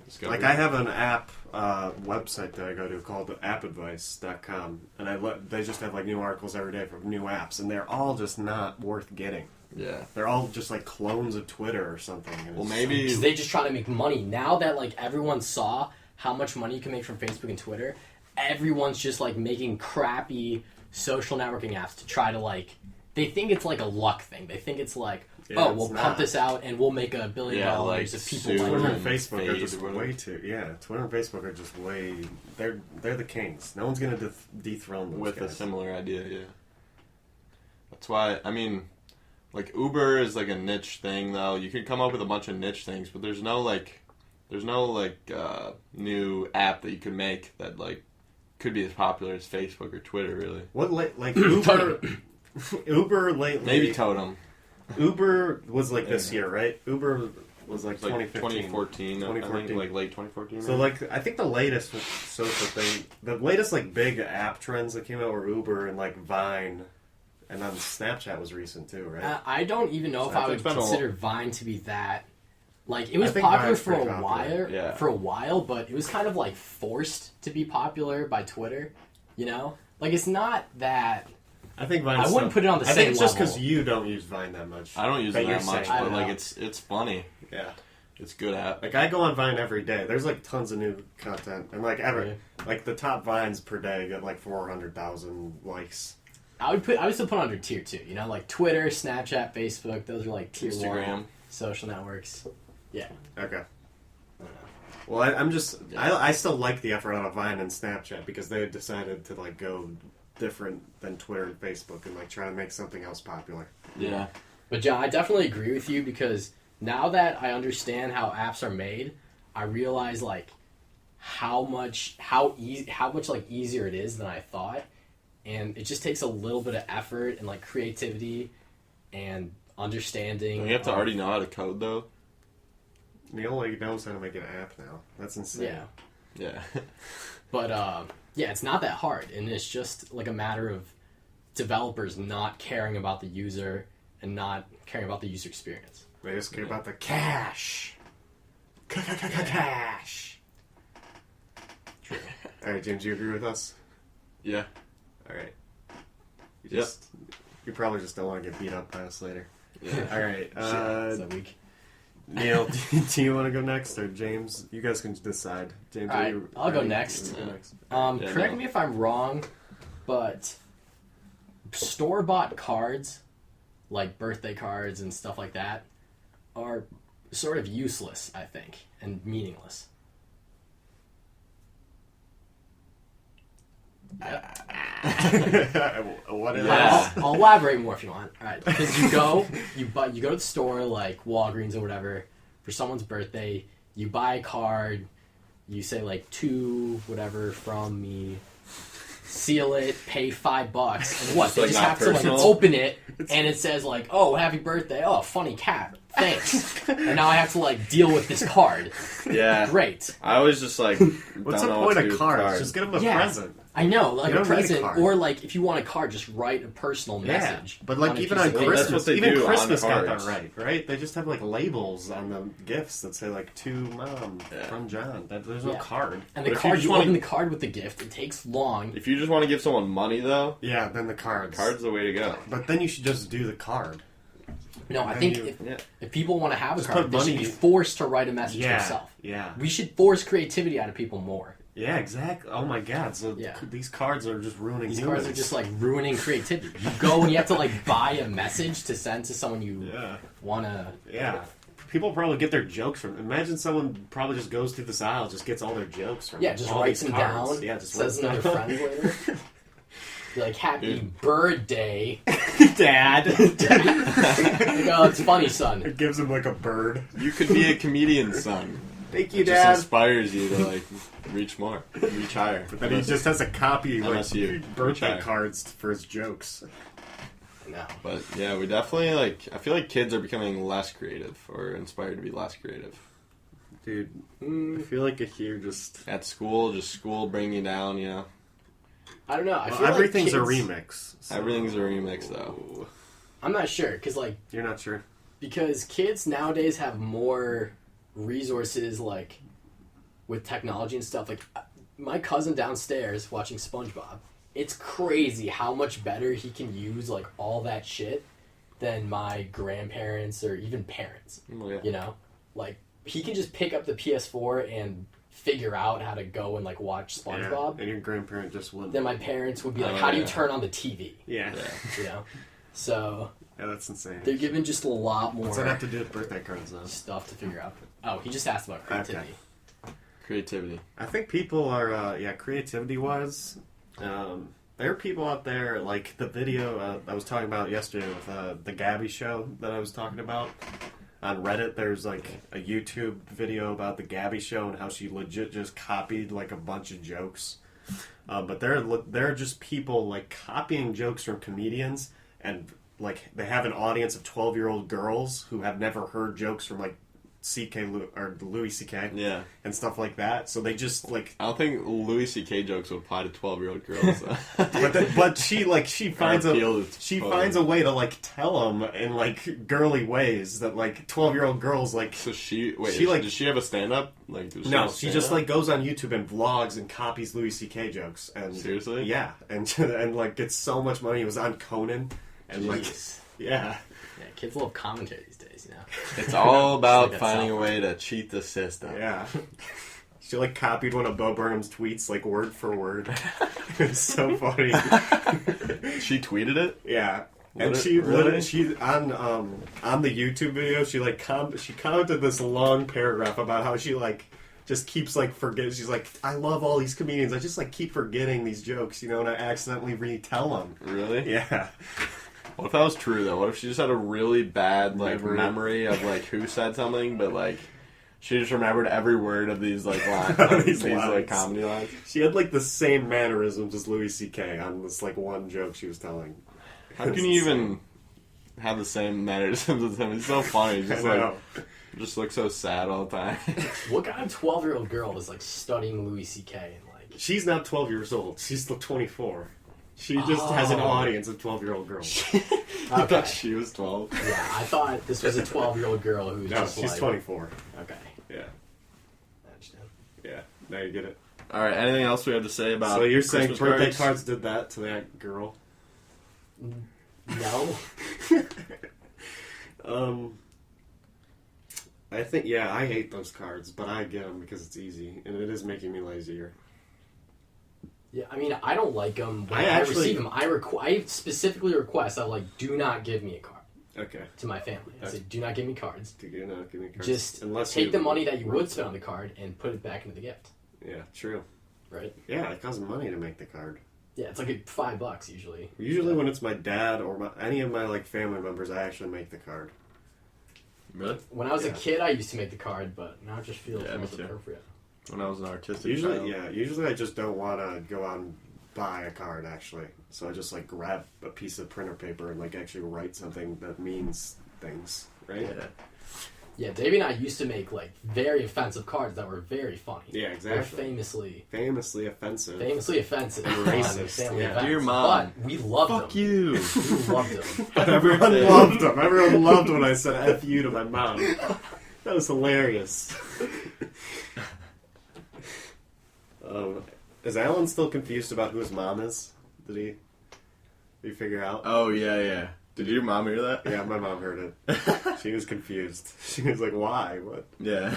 Discovery. like I have an app website that I go to called appadvice.com, and they just have like new articles every day from new apps, and they're all just not worth getting. Yeah. They're all just like clones of Twitter or something. and Well, it's- maybe. because they just try to make money. Now that like everyone saw how much money you can make from Facebook and Twitter, everyone's just like making crappy social networking apps to try to like. They think it's like a luck thing. They think it's like, Yeah, oh, it's we'll not. pump this out and we'll make $1 billion Yeah, like if people soon. like Twitter it. and Facebook are Fade just or whatever. way too. Yeah, Twitter and Facebook are just way. They're the kings. No one's gonna dethrone those With a guys. similar idea, yeah. That's why, I mean, like Uber is like a niche thing, though. You could come up with a bunch of niche things, but there's no like There's no like new app that you could make that like could be as popular as Facebook or Twitter. Really, What like Uber? Uber lately. maybe Totem. Uber was like this year, right? Uber was like It's like 2015. 2014. I 2014. think like late 2014. So like I think the latest social thing, the latest like big app trends that came out were Uber and like Vine, and then Snapchat was recent too, right? I don't even know if I would It's been consider Vine to be that. Like, it was I think popular Vine's for a pretty popular. while, Yeah. but it was kind of like forced to be popular by Twitter. You know, like it's not that. I think Vine's I wouldn't put it on the I same think it's just level. because you don't use Vine that much. I don't use But it you're that much, saying- but I like know. it's funny. Yeah. It's good app. Like I go on Vine every day. There's like tons of new content, and like Really? like the top Vines per day get like 400,000 likes. I would still put under tier 2. You know, like Twitter, Snapchat, Facebook. Those are like tier 1 Instagram. social networks. Yeah. Okay. Well, I'm just I still like the effort out of Vine and Snapchat because they decided to like go different than Twitter and Facebook and like try to make something else popular. Yeah. But John, I definitely agree with you because now that I understand how apps are made, I realize like how much like easier it is than I thought, and it just takes a little bit of effort and like creativity and understanding. Don't you have to already know how to code though? Neil like knows how to make an app now. That's insane. Yeah, Yeah. but yeah, it's not that hard, and it's just like a matter of developers not caring about the user and not caring about the user experience. They just care about the cash. Cash. All right, James, you agree with us? Yeah. All right. You Yep. just you probably just don't want to get beat up by us later. Yeah. All right, Shit, so weak. Neil, do you want to go next or James? You guys can decide. James, All are right, you I'll go ready? next. You wanna go next. Yeah, Correct no. me if I'm wrong, but store-bought cards, like birthday cards and stuff like that, are sort of useless, I think, and meaningless. What is Yeah. I'll elaborate more if you want. All right, because you go to the store like Walgreens or whatever for someone's birthday. You buy a card. You say like to whatever from me. Seal it, pay $5, and what? It's, They like, just not have to like personal? open it, and it says like, "Oh, happy birthday! Oh, funny cat, thanks." And now I have to like deal with this card. Yeah. Great. I was just like, What's the don't know what point to do of with cards? cards. Just get them a Yeah. present. I know, like You a don't need a present, card. or like if you want a card, just write a personal message. But like on a even piece on of paper. Well, that's Christmas, what they even do on Christmas got that cards. right? They just have like labels on the gifts that say like to mom Yeah. from John. There's no Yeah. card. And But the if you card, just you wanna- open the card with the gift. It takes long. If you just want to give someone money though, Yeah, then the cards. card's the way to go. But then you should just do the card. No, I then think you- Yeah. if people want to have a Just card, put they should money- be forced to write a message Yeah, themselves. yeah, We should force creativity out of people more. yeah. Exactly. Oh my God! So Yeah. these cards are just ruining. These humans. cards are just like ruining creativity. You go and you have to like buy a message to send to someone you Yeah. want to. Yeah. People probably get their jokes from. Imagine someone probably just goes through this aisle, just gets all their jokes from. Yeah, just all writes these them cards. down. Yeah, just says writes them to them their down. friends later. Be like, happy Dude. birthday. Dad. Like, oh, it's funny, son. It gives him like a bird. You could be a comedian, son. Thank you, It just Dad. inspires you to like reach more, reach higher. But then he just has a copy like MSU. birthday Retire. cards for his jokes. No. But yeah, we definitely like. I feel like kids are becoming less creative or inspired to be less creative. Dude, I feel like if you're just At school, just school bringing you down. You know, I don't know. I well, feel like everything's a kids- remix. so- everything's a remix though. I'm not sure because like You're not sure. because kids nowadays have more resources like with technology and stuff. Like my cousin downstairs watching SpongeBob, it's crazy how much better he can use like all that shit than my grandparents or even parents. Well, yeah. You know, like he can just pick up the PS4 and figure out how to go and like watch SpongeBob. Yeah, and your grandparent just wouldn't. Then my parents would be like, Oh, "How do you yeah. turn on the TV?" Yeah. You know, so Yeah, that's insane. they're given just a lot more What's that have to do with birthday cards, though? stuff to figure out. Oh, he just asked about creativity. Creativity. I think people are, creativity-wise, there are people out there, like the video I was talking about yesterday with the Gabby show that I was talking about. on Reddit, there's like a YouTube video about the Gabby Show and how she legit just copied like a bunch of jokes. But there are just people like copying jokes from comedians, and like they have an audience of 12-year-old girls who have never heard jokes from like Louis C.K. Yeah. and stuff like that. So they just like. I don't think Louis C.K. jokes would apply to 12-year-old girls. But she finds finds a way to like tell them in like girly ways that like 12-year-old girls like. So does she have a stand-up? Like No, she just like goes on YouTube and vlogs and copies Louis C.K. jokes. And seriously, yeah, and like gets so much money. It was on Conan, and Jeez. yeah, kids love commentary these days, you know. it's all about like finding a way to cheat the system. yeah. She like copied one of Bo Burnham's tweets like word for word. It's so funny. She tweeted it. Yeah. And she on the YouTube video she like she commented this long paragraph about how she like just keeps like forgetting. She's like, I love all these comedians. I just like keep forgetting these jokes, you know, and I accidentally retell them. Really? Yeah. What if that was true though? What if she just had a really bad like memory of like who said something, but like she just remembered every word of these like lines, these like comedy lines. She had like the same mannerisms as Louis C.K. on this like one joke she was telling. How can you even have the same mannerisms as him? He's so funny. He's just like just looks so sad all the time. What kind of 12-year-old girl is like studying Louis C.K. and like? She's not 12 years old. She's still 24. She just has an audience of 12-year-old girls. I thought she was 12. Yeah, I thought this was a 12-year-old girl who was No, just she's like... 24. Okay. Yeah. I understand. Yeah. Now you get it. All right. Anything else we have to say about? So you're Christmas saying birthday cards did that to that girl? No. I think, yeah, I hate those cards, but I get them because it's easy, and it is making me lazier. Yeah, I mean, I don't like them. When I I receive them, I specifically request that, like, do not give me a card. Okay. To my family. I say, do not give me cards. Do not give me cards. Just Unless take the money that you would spend on the card and put it back into the gift. Yeah, true. Right? Yeah, it costs money to make the card. Yeah, it's like $5 usually. Usually when it's my dad or any of my like family members, I actually make the card. Really? When I was a kid, I used to make the card, but now it just feels most appropriate. When I was an artistic Usually, child. usually I just don't want to go out and buy a card, actually. So I just, like, grab a piece of printer paper and, like, actually write something that means things, right? Yeah. Yeah, Davey and I used to make, like, very offensive cards that were very funny. Yeah, exactly. They were famously offensive. Famously offensive. And racist. Family Yeah. events. Dear Mom. But we loved them. Fuck you. We loved them. Everyone loved them. Everyone loved when I said F you to my mom. That was hilarious. Is Alan still confused about who his mom is? Did he figure out? Oh, yeah. Did your mom hear that? Yeah, my mom heard it. She was confused. She was like, why? What? Yeah.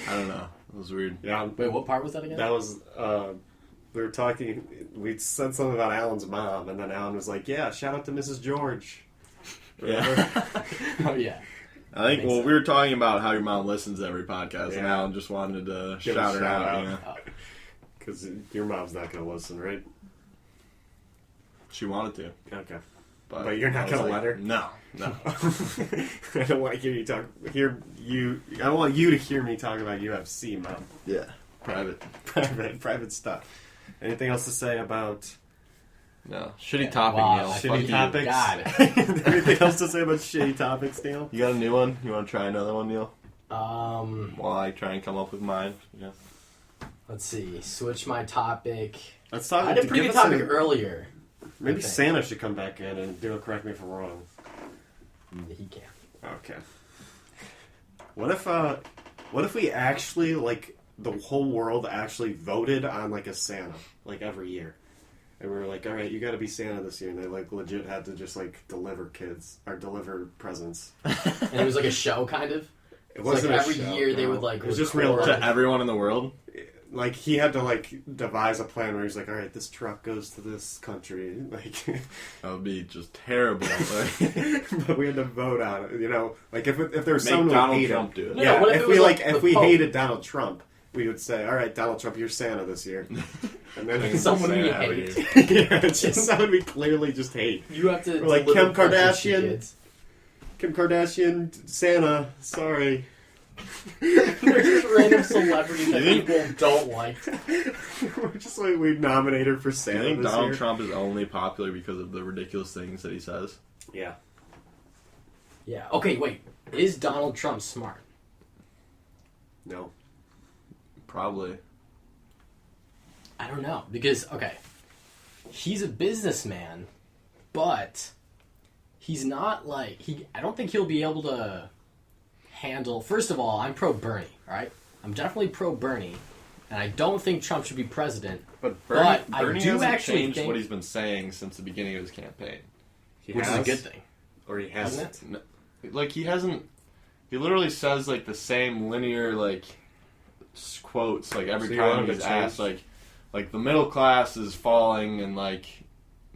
I don't know. It was weird. Yeah. Wait, what part was that again? That was, we were talking, we said something about Alan's mom, and then Alan was like, yeah, shout out to Mrs. George. Yeah. Oh, yeah. I think, we were talking about how your mom listens to every podcast, and Alan just wanted to Give shout a her out. shout out. Because your mom's not going to listen, right? She wanted to. Okay. But you're not going to let her? No. I don't want to hear you talk. I don't want you to hear me talk about UFC, Mom. Yeah. Private stuff. Anything else to say about? No. Shitty topic, Wow, Neil. Shitty Fuck you. topics. God. Anything else to say about shitty topics, Neil? You got a new one? You want to try another one, Neil? While I try and come up with mine. Yeah. Let's see. Switch my topic. Let's talk. I had a pretty good topic earlier. Maybe Santa should come back in and correct me if I'm wrong. He can. Okay. What if we actually, like, the whole world actually voted on, like, a Santa, like, every year? And we were like, all right, you gotta be Santa this year. And they, like, legit had to just, like, deliver presents. And it was like a show, kind of? It wasn't like a every show, year they no. would, like, it was just record. real To everyone in the world? Like, he had to, like, devise a plan where he's like, all right, this truck goes to this country. Like, That would be just terrible. but we had to vote on it, you know? Like, if there was Make someone who Donald hated Trump do it. No, Yeah, what if if it we, was, like, like, if the we Pope? hated Donald Trump, we would say, all right, Donald Trump, you're Santa this year. And then Someone we Santa every hate. year. yeah, it's just someone we clearly just hate. You have to Or like deliver Kim presents to Kardashian. kids. Kim Kardashian, Santa. Sorry. They're just random celebrities that people don't like. We're just like, we nominate her for I Santa think this Donald year. Trump is only popular because of the ridiculous things that he says. Yeah. Yeah. Okay, wait. Is Donald Trump smart? No. Probably. I don't know. Because, okay, he's a businessman, but he's not like... I don't think he'll be able to handle... First of all, I'm pro-Bernie, right? I'm definitely pro-Bernie, and I don't think Trump should be president. But Bernie I do hasn't actually changed think- what he's been saying since the beginning of his campaign. Which is a good thing. Or he hasn't. Hasn't Like, he hasn't... He literally says, like, the same linear, like, quotes, like, every So you want time him to he's change? asked, like, the middle class is falling and, like,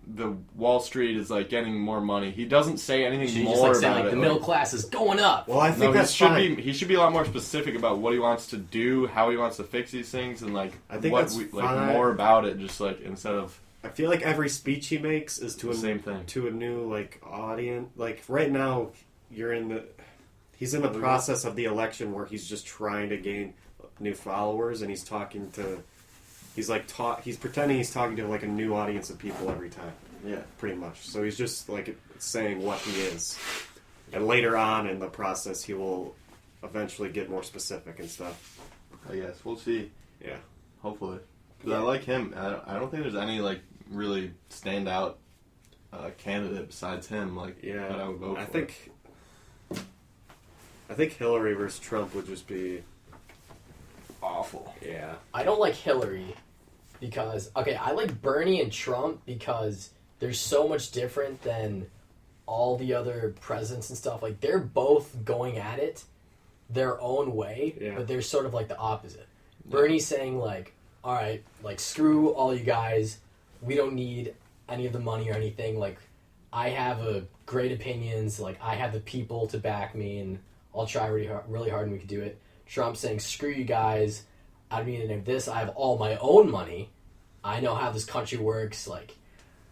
the Wall Street is, like, getting more money. He doesn't say anything She's more just like about saying, like, it. the middle class is going up. Well, I think No, that's fine. he should be a lot more specific about what he wants to do, how he wants to fix these things, and, like, I think what that's like, fine. more about it, just, like, instead of I feel like every speech he makes is to the same thing. to a new like audience. Like right now, he's in the process of the election where he's just trying to gain new followers, and he's talking to, he's pretending he's talking to like a new audience of people every time. Yeah. Pretty much. So he's just like saying what he is, and later on in the process, he will eventually get more specific and stuff. I guess. We'll see. Yeah. Hopefully. Because I like him. I don't think there's any, like, really standout candidate besides him, like, Yeah. that I would vote for. I think Hillary versus Trump would just be Awful. yeah. I don't like Hillary because, okay, I like Bernie and Trump because they're so much different than all the other presidents and stuff. Like, they're both going at it their own way, Yeah. but they're sort of like the opposite. Bernie's saying, like, all right, like, screw all you guys. We don't need any of the money or anything. Like, I have a great opinions. Like, I have the people to back me, and I'll try really hard and we can do it. Trump saying, screw you guys. I don't need any of this. I have all my own money. I know how this country works. Like,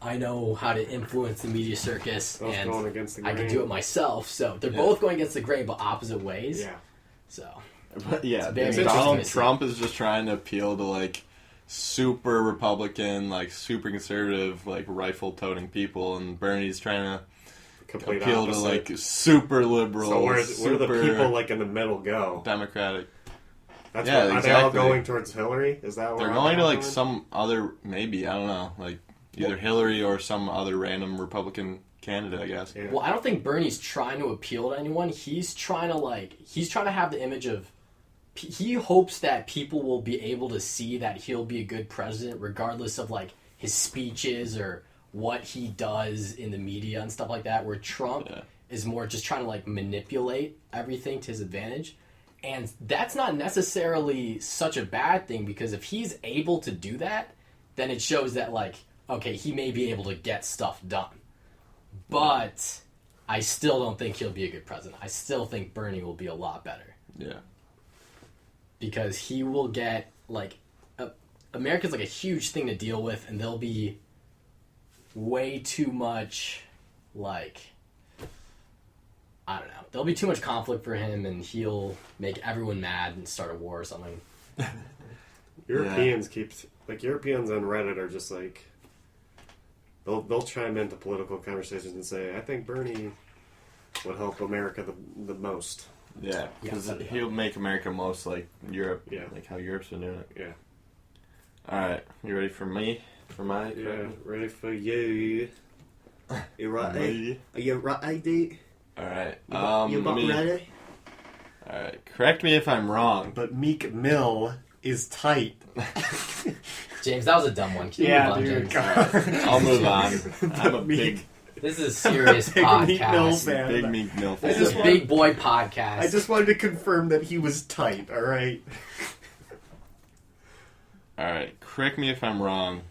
I know how to influence the media circus, Both and going against the I can grain. do it myself. So they're Yeah. both going against the grain, but opposite ways. Yeah. So But yeah, very Donald interesting. Trump is just trying to appeal to, like, super Republican, like, super conservative, like, rifle-toting people, and Bernie's trying to Complete appeal opposite. to, like, super liberal, So where do the super people like in the middle go? democratic. That's Yeah, what, are they all exactly. going towards Hillary? Is that where They're all going to, like, going? some other, maybe, I don't know, like, either Hillary or some other random Republican candidate, I guess. Yeah. well, I don't think Bernie's trying to appeal to anyone. He's trying to have the image of. He hopes that people will be able to see that he'll be a good president, regardless of like his speeches or what he does in the media and stuff like that. Where Trump is more just trying to like manipulate everything to his advantage, and that's not necessarily such a bad thing because if he's able to do that, then it shows that like okay, he may be able to get stuff done. But I still don't think he'll be a good president. I still think Bernie will be a lot better. Yeah. Because he will get, like, America's, like, a huge thing to deal with, and there'll be way too much, like, I don't know. There'll be too much conflict for him, and he'll make everyone mad and start a war or something. Europeans Europeans on Reddit are just like they'll chime into political conversations and say, I think Bernie would help America the most. Yeah, because Yeah. he'll make America most like Europe, Yeah. like how Europe's been doing it. Yeah. All right, you ready for me? For my Yeah, ready for you. You ready? Me? Are you ready? All right. You let me- ready? All right. Correct me if I'm wrong. But Meek Mill is tight. James, that was a dumb one. Can you move on, James? I'll move on. I'm a big This is a serious Big Meek Mill podcast. fan. Big Meek Mill fan. This is a big boy podcast. I just wanted to confirm that he was tight, alright? All right. Correct me if I'm wrong.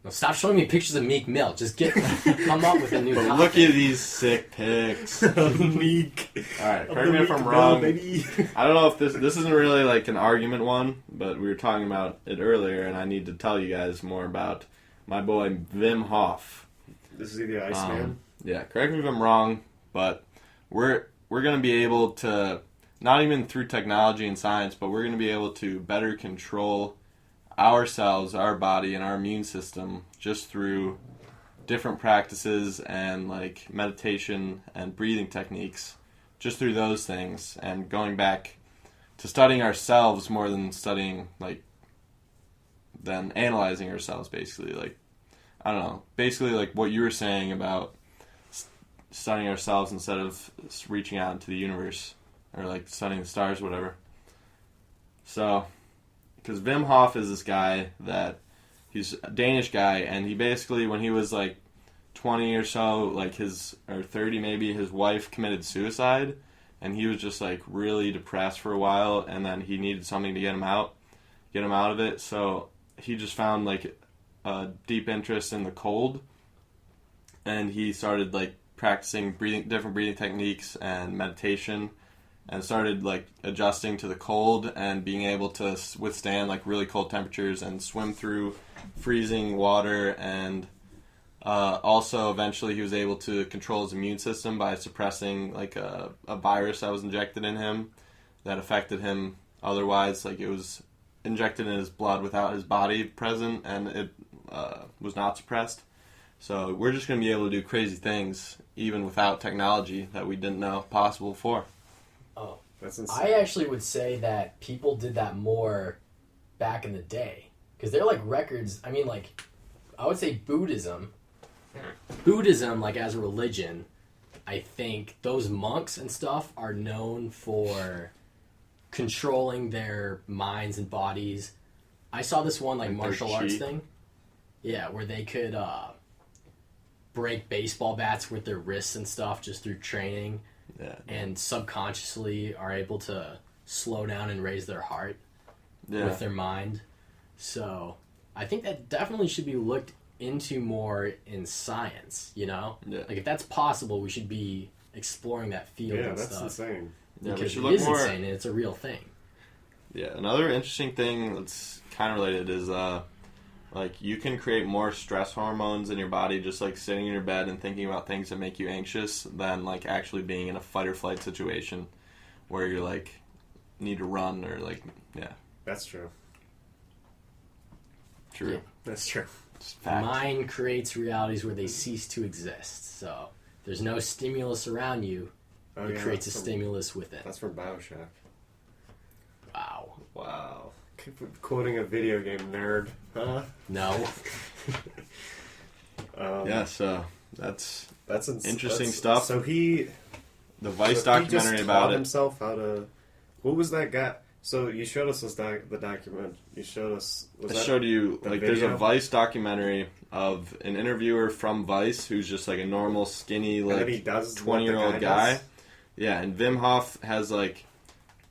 No, stop showing me pictures of Meek Mill. Just come up with a new But topic. look at these sick pics. All Meek. right. Of Correct the me if Meek I'm Mill, wrong. baby. I don't know if this isn't really like an argument one, but we were talking about it earlier, and I need to tell you guys more about my boy Wim Hof. This is the Iceman. Yeah, correct me if I'm wrong, but we're going to be able to, not even through technology and science, but we're going to be able to better control ourselves, our body, and our immune system just through different practices and like meditation and breathing techniques, just through those things, and going back to studying ourselves more than studying than analyzing ourselves, basically. Like, I don't know, basically like what you were saying about studying ourselves instead of reaching out into the universe, or like studying the stars, whatever. So, because Wim Hof is this guy that, he's a Danish guy, and he basically, when he was like 20 or so, or 30 maybe, his wife committed suicide, and he was just like really depressed for a while, and then he needed something to get him out of it. So he just found like a deep interest in the cold, and he started like practicing different breathing techniques and meditation, and started like adjusting to the cold and being able to withstand like really cold temperatures and swim through freezing water. And also eventually he was able to control his immune system by suppressing like a virus that was injected in him that affected him otherwise. Like, it was injected in his blood without his body present, and it was not suppressed. So we're just going to be able to do crazy things even without technology that we didn't know possible before. Oh, That's insane. I actually would say that people did that more back in the day. Because they're like records, I mean, like, I would say Buddhism, like as a religion, I think those monks and stuff are known for controlling their minds and bodies. I saw this one like martial arts thing. Yeah, where they could break baseball bats with their wrists and stuff just through training. Yeah. And subconsciously are able to slow down and raise their heart with their mind. So I think that definitely should be looked into more in science, you know? Yeah. Like, if that's possible, we should be exploring that field and that's stuff. insane. Yeah, Because we it should is look more. insane and it's a real thing. Yeah, another interesting thing that's kind of related is like, you can create more stress hormones in your body just like sitting in your bed and thinking about things that make you anxious than like actually being in a fight or flight situation where you're like need to run or like, yeah. That's true. True. Yeah. That's true. It's fact. Mind creates realities where they cease to exist. So there's no stimulus around you. Oh, It yeah, creates a that's from- stimulus within. That's from Bioshock. Wow. Wow. Quoting a video game nerd. Huh? No. Yeah, so that's interesting that's, stuff. So he... the Vice so he just documentary taught about it. himself how to... What was that guy? So you showed us the document. You showed us... I showed you, the like, there's a video? Vice documentary of an interviewer from Vice who's just, like, a normal, skinny, And then he like, does what the 20-year-old guy guy. does? Yeah, and Wim Hof has, like,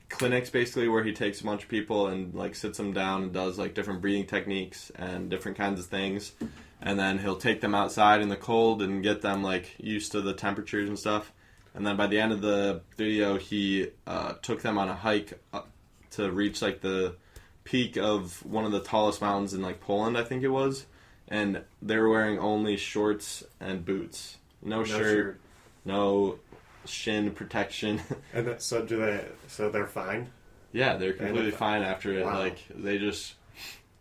clinics, basically, where he takes a bunch of people and, like, sits them down and does, like, different breathing techniques and different kinds of things. And then he'll take them outside in the cold and get them, like, used to the temperatures and stuff. And then by the end of the video, he took them on a hike to reach, like, the peak of one of the tallest mountains in, like, Poland, I think it was. And they were wearing only shorts and boots. No shirt, no shin protection. And that, so they're fine? Yeah, they're completely And- fine after it. Wow. Like, they just...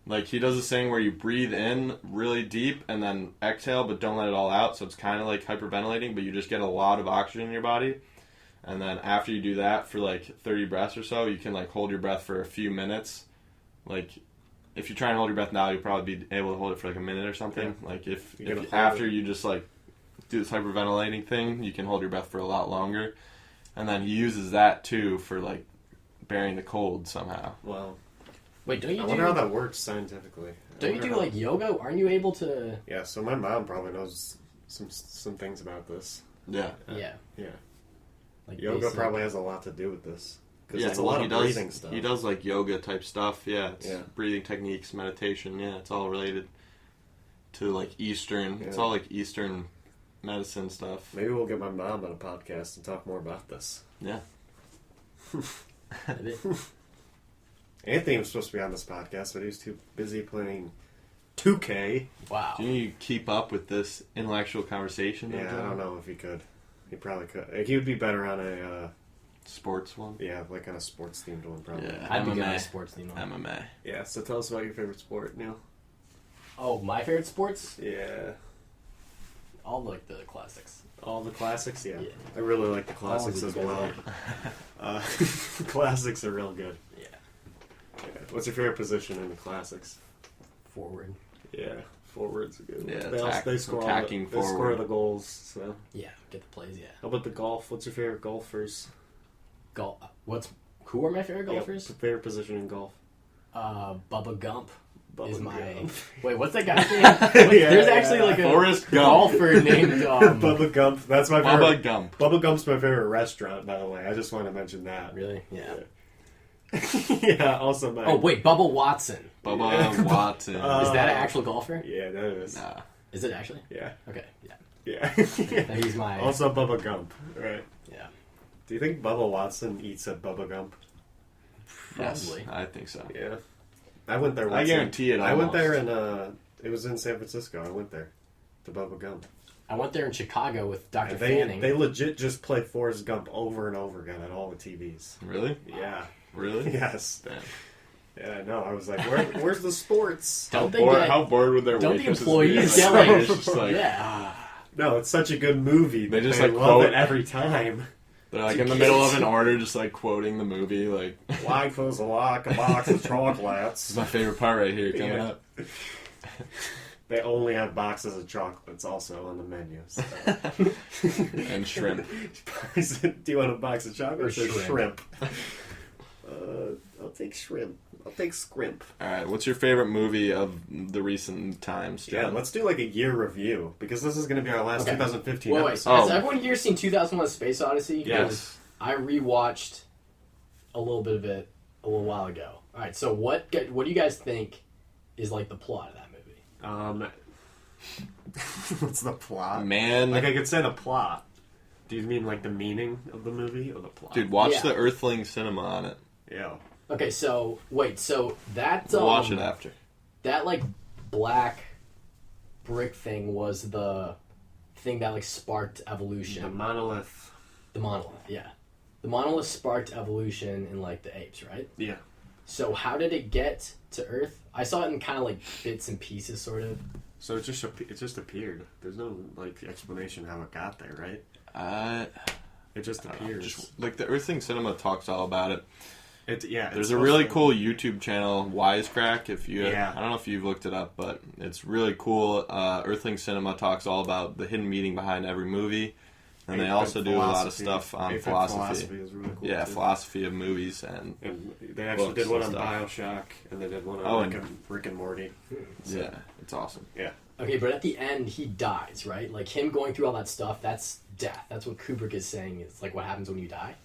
Like, he does this thing where you breathe in really deep and then exhale, but don't let it all out. So it's kind of like hyperventilating, but you just get a lot of oxygen in your body. And then after you do that for, like, 30 breaths or so, you can, like, hold your breath for a few minutes. Like, if you try and hold your breath now, you'll probably be able to hold it for, like, a minute or something. Yeah. Like, if You gotta hold after it. you just, like, do this hyperventilating thing, you can hold your breath for a lot longer. And then he uses that, too, for, like, bearing the cold somehow. Well, Wait, don't you I do... wonder how that works scientifically. Don't you do, like, yoga? Aren't you able to... Yeah, so my mom probably knows some things about this. Yeah. Yeah. Yeah. Like Yoga basic- probably has a lot to do with this. Because Yeah, it's a well, lot he of does, breathing stuff. He does, like, yoga type stuff. Yeah, it's Yeah. breathing techniques, meditation. Yeah, it's all related to, like, Eastern. It's Yeah. all, like, Eastern medicine stuff. Maybe we'll get my mom on a podcast and talk more about this. Yeah. Anthony was supposed to be on this podcast, but he was too busy playing 2K. Wow. Do you keep up with this intellectual conversation? Yeah, I don't know if he could. he probably could. He would be better on a Sports one. yeah, like on a sports themed one, probably. Yeah. I'd be good MMA. at sports theme. MMA. Yeah. So tell us about your favorite sport, Neil. Oh, my favorite sports? Yeah. All like the classics. All the classics. Yeah. Yeah. I really like the classics All as of you well. Classics are real good. Yeah. Yeah. What's your favorite position in the classics? Forward. Yeah, forwards are good. Yeah, they score attacking they score forward. the goals. So, Yeah, get the plays. Yeah. how about the golf? What's your favorite golfers? Who are my favorite golfers? Yeah, favorite position in golf? Bubba Gump is Bubba my. Gump. Wait, what's that guy's name? There's actually like a Forrest Gump. golfer named. Bubba Gump. That's my favorite. Bubba Gump. Bubba Gump's my favorite restaurant, by the way. I just want to mention that. Really? Yeah. Yeah. Also, my. Oh wait, Bubba Watson. Bubba Watson. Is that an actual golfer? Yeah, that is. Nah. Is it actually? Yeah. Okay. Yeah. Yeah. Then he's my. Also, Bubba Gump. Right. Yeah. Do you think Bubba Watson eats at Bubba Gump? Yes, Probably. I think so. Yeah. I went there. I Once guarantee it. I went almost. there and it was in San Francisco. I went there to Bubba Gump. I went there in Chicago with Dr. And Fanning. they legit just play Forrest Gump over and over again at all the TVs. Really? Yeah. Really? Yes. Damn. Yeah, I know. I was like, where's the sports? Don't they get? How bored would their don't the waitresses employees be? get, Like, like- it's just like, Yeah. No, it's such a good movie. They that just, they like, love quote- it every time. they're like in the middle of an order, just like quoting the movie. Like, Life was like a box of this is chocolates. my favorite part right here coming Yeah. up. They only have boxes of chocolates also on the menu. So. And shrimp. Do you want a box of chocolates or Or shrimp? I'll take shrimp. I'll take scrimp. All right, what's your favorite movie of the recent times, Yeah, John? let's do like a year review because this is going to be our last Okay. 2015 Wait. episode. Oh. Has everyone here seen 2001: Space Odyssey? Yes. I rewatched a little bit of it a little while ago. All right. So what do you guys think is like the plot of that movie? What's the plot? Man, Like I could say the plot. Do you mean like the meaning of the movie or the plot? dude, watch Yeah. the Earthling cinema on it. Yeah. Okay. So wait. So that We'll watch it after. that like black brick thing was the thing that like sparked evolution. The monolith. The monolith, yeah. The monolith sparked evolution in like the apes, right? Yeah. So how did it get to Earth? I saw it in kind of like bits and pieces, sort of. So it just appeared. There's no like explanation how it got there, right? It just appears. Just like the Earthling cinema talks all about it. It's There's a really cool YouTube channel, Wisecrack. If you, Yeah. I don't know if you've looked it up, but it's really cool. Earthling Cinema talks all about the hidden meaning behind every movie, and they also do a lot of stuff on philosophy. Is really cool. Yeah, too. philosophy of movies, and And they actually books did one on and stuff. Bioshock, and they did one Oh, on and- Rick and Morty. So, yeah, it's awesome. yeah. Okay, but at the end he dies, right? Like him going through all that stuff, that's death. That's what Kubrick is saying is like what happens when you die.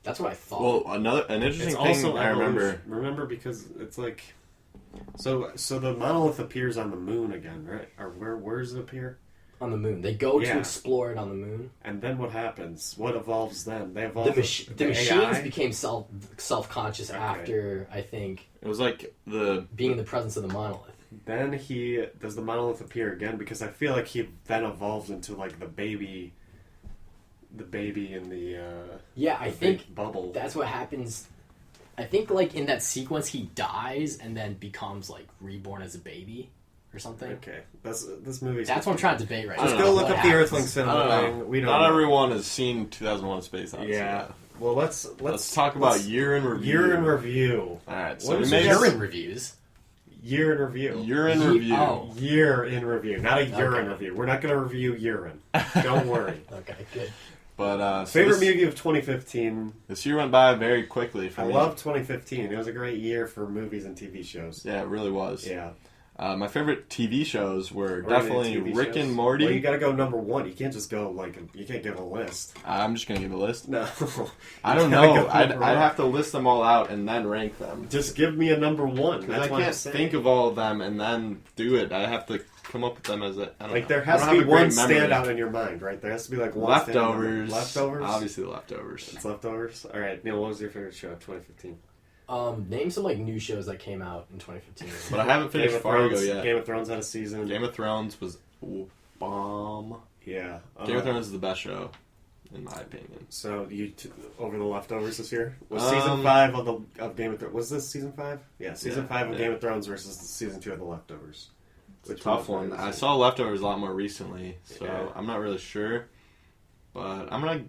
That's what I thought. Well, an interesting It's thing also I remember. evolution. Remember because it's like, so the monolith appears on the moon again, right? Or where does it appear? On the moon, they go Yeah. to explore it on the moon. And then what happens? What evolves then? They The, evolve. the machines AI? became self conscious Okay. after I think It was like the being in the presence of the monolith. Then does the monolith appear again? Because I feel like he then evolves into like the baby in the Yeah, I the think big bubble. that's what happens. I think like in that sequence he dies and then becomes like reborn as a baby or something. Okay, this movie's. That's what I'm trying to debate right now. Just I go don't look What up the happens. Earthling I cinema don't know. thing. We don't. Not know. everyone has seen 2001: Space Odyssey. Yeah. yet. Well, let's Talk about let's- year in review. year in review. All right, so What we is made Urine reviews. Year in review. year in Ye- review. oh. Year in review, not a urine Okay. review. We're not going to review urine. Don't worry. Okay, good. But so Favorite this, movie of 2015. this year went by very quickly for I me. love 2015. It was a great year for movies and TV shows. Yeah, it really was. Yeah. My favorite TV shows were Or definitely TV Rick shows. and Morty. Well, you got to go number one. You can't just go you can't give a list. I'm just gonna give a list. No. I don't You gotta know. go I'd number I'd one. have to list them all out and then rank them. Just give me a number one. Because That's I what I'm can't saying. think of all of them and then do it. I have to come up with them as a. I don't Like know. there I has don't to be have a great one memory. standout in your mind, right? There has to be like one Leftovers. standout. Leftovers. Obviously, leftovers. It's leftovers. All right, Neil. What was your favorite show of 2015? Name some like new shows that came out in 2015. But I haven't finished Game of Fargo Thrones. yet. Game of Thrones had a season. Game of Thrones was bomb. Yeah. Game of Thrones is the best show. in my opinion. So over the leftovers this year was season 5 of Game of Thrones. Was this season 5? Yeah, season 5 of Game of Thrones versus season 2 of the leftovers. It's a tough one. I saw Leftovers a lot more recently, so I'm not really sure. But I'm gonna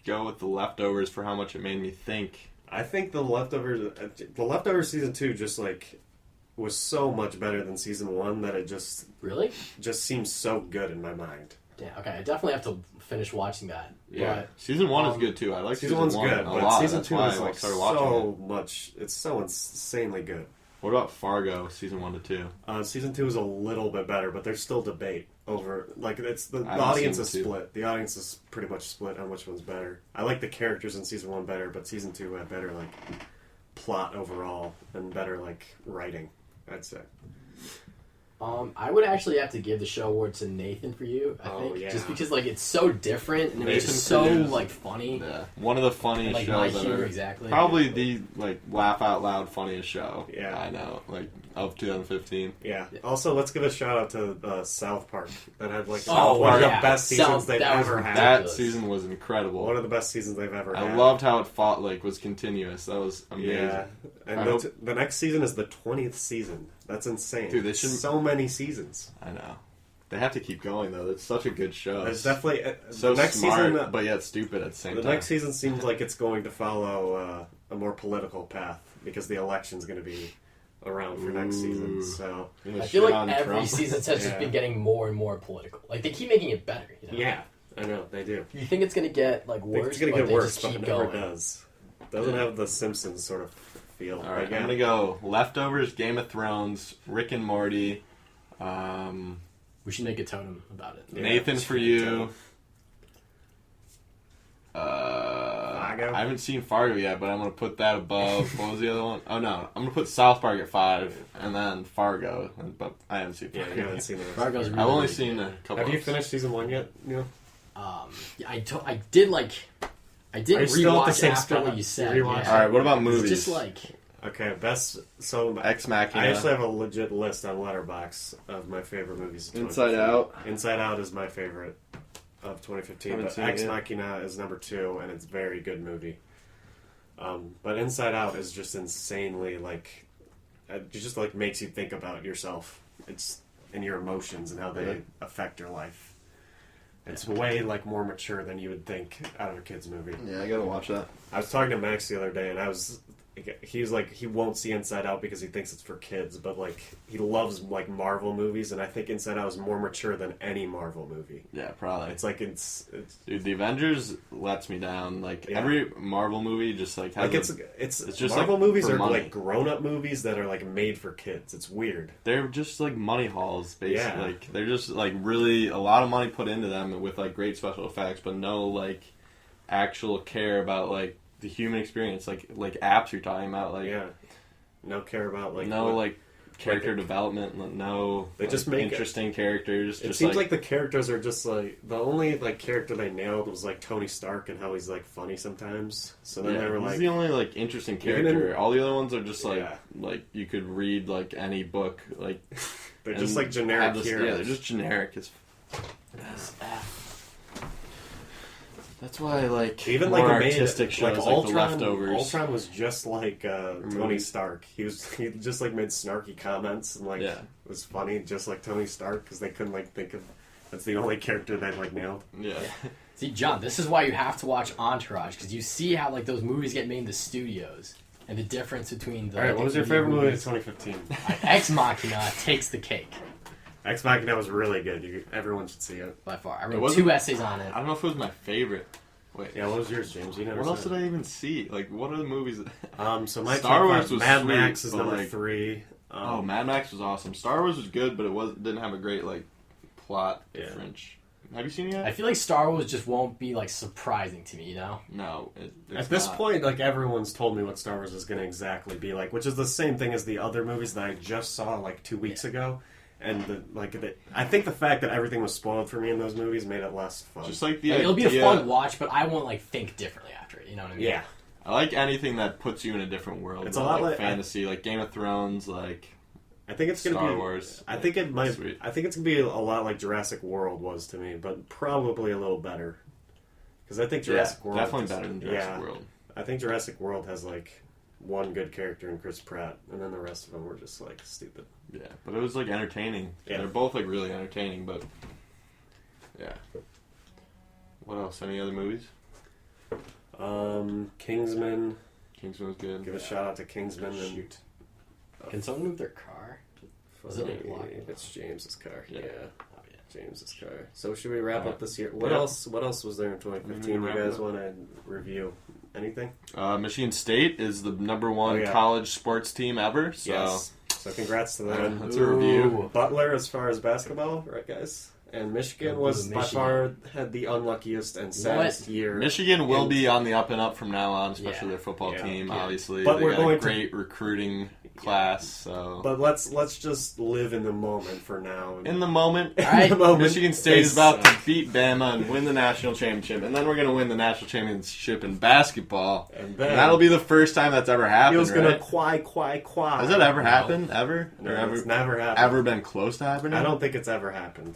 go with the Leftovers for how much it made me think. I think the Leftovers season 2 just like was so much better than season 1 that it just seems so good in my mind. Yeah, okay, I definitely have to finish watching that. Yeah, but, season 1 is good too. I like season 1's good, a but lot. season That's 2 why is I like started watching so much. It's so insanely good. What about Fargo, season 1 to 2? Season 2 is a little bit better, but there's still debate over the I haven't audience seen is the 2. split. The audience is pretty much split on which one's better. I like the characters in season 1 better, but season 2 had better like plot overall and better like writing, I'd say. I would actually have to give the show award to Nathan for you. I think just because like it's so different and it was just so like funny. Yeah, one of the funniest like, shows ever. Exactly. Probably the like laugh out loud funniest show. Yeah, I know, like of 2015. Yeah. Also, let's give a shout out to South Park that had like one of the best seasons they've ever had. That season was incredible. One of the best seasons they've ever had. I loved how it was continuous. That was amazing. Yeah, and the next season is the 20th season. That's insane. Dude, they should so many seasons. I know. They have to keep going though. It's such a good show. It's definitely so the next smart, season, but yet stupid at the same time. The next season seems like it's going to follow a more political path because the election's going to be around for next season. So I feel like every season has just been getting more and more political. Like they keep making it better. You know? Yeah, I know they do. You think it's going to get like worse? It's going to get worse, but it never going. does. Doesn't have the Simpsons sort of feel. All right, I'm going to go Leftovers, Game of Thrones, Rick and Morty. We should make a totem about it. Yeah, Nathan for you. I haven't seen Fargo yet, but I'm going to put that above. What was the other one? Oh, no. I'm going to put South Park at 5, and then Fargo. But I haven't seen Fargo. Yeah, you haven't seen those. Fargo's really I've only really seen good. a couple. Have you finished season 1 yet, Neil? Yeah, I did rewatch after what you said. Yeah. All right, what about movies? It's just like... Okay, best... So, Ex Machina. I actually have a legit list on Letterboxd of my favorite movies. Inside Out. Inside Out is my favorite of 2015, but Ex Machina is number 2, and it's a very good movie. But Inside Out is just insanely, like... It just, like, makes you think about yourself. It's... and your emotions and how they affect your life. It's way, like, more mature than you would think out of a kid's movie. Yeah, I gotta watch that. I was talking to Max the other day, and he's like, he won't see Inside Out because he thinks it's for kids, but, like, he loves, like, Marvel movies, and I think Inside Out is more mature than any Marvel movie. Yeah, probably. It's like, it's Dude, the Avengers lets me down. Like, every Marvel movie just, like, has it's just, Marvel like, movies for are, money. like, grown-up movies that are, like, made for kids. It's weird. They're just, like, money hauls, basically. Yeah. Like, they're just, like, really a lot of money put into them with, like, great special effects, but no, like, actual care about, like, the human experience, like apps you're talking about, like no care about like character development, no they just make interesting characters. It seems like the characters are just like the only like character they nailed was like Tony Stark and how he's like funny sometimes. So then they were like he's the only like interesting character. All the other ones are just like you could read like any book, like they're just like generic heroes. Yeah, they're just generic as. That's why, like, even more like artistic shows like Ultron, The Leftovers. Ultron was just like Tony Stark. He just like made snarky comments and like it was funny, just like Tony Stark, because they couldn't like think of that's the only character they like nailed. Yeah. See, John, this is why you have to watch Entourage, because you see how like those movies get made in the studios and the difference between the. All right, what was your favorite movie of 2015? Ex Machina takes the cake. Ex Machina was really good. Everyone should see it. By far. I wrote 2 essays on it. I don't know if it was my favorite. Wait. Yeah, what was yours, James? You never What else did I even see? Like, what are the movies? So my Star Wars was Mad sweet, Max is but, number like, 3. Mad Max was awesome. Star Wars was good, but it didn't have a great, like, plot difference. Have you seen it yet? I feel like Star Wars just won't be, like, surprising to me, you know? No. At this point, like, everyone's told me what Star Wars is going to exactly be like, which is the same thing as the other movies that I just saw, like, 2 weeks ago. And, I think the fact that everything was spoiled for me in those movies made it less fun. Just like the it'll be a fun watch, but I won't, like, think differently after it, you know what I mean? Yeah. I like anything that puts you in a different world. It's a lot like fantasy, like Game of Thrones, like I think it's going to be Star Wars. I think it might. Sweet. I think it's going to be a lot like Jurassic World was to me, but probably a little better. Because I think Jurassic World definitely better than Jurassic World. I think Jurassic World has like one good character in Chris Pratt, and then the rest of them were just like stupid. Yeah, but it was like entertaining. Yeah. They're both like really entertaining, but yeah. What else? Any other movies? Kingsman. Kingsman was good. Give a shout out to Kingsman. And Shoot. Can someone move their car? Is it blocking? It's James's car. Yeah. Oh, yeah. James's car. So should we wrap up this year? What Yeah. else? What else was there in 2015? You wrap it guys up. want to review anything? Michigan State is the number one Oh, yeah. college sports team ever. So Yes. So congrats to them. that's a review. Butler, as far as basketball, right, guys? And Michigan Go was to by Michigan. far had the unluckiest and saddest year. Michigan will And- be on the up and up from now on, especially Yeah. their football Yeah. team. Yeah. Obviously, But they we're got going a to- great recruiting class. So But let's just live in the moment for now. in the moment, In the moment, Michigan State they is about suck. to beat Bama and win the national championship, and then we're going to win the national championship in basketball. And then That'll be the first time that's ever happened. Feels gonna Right? quie. Has that ever happened? Ever? No, or ever? it's never happened. Ever been close to happening? I don't think it's ever happened.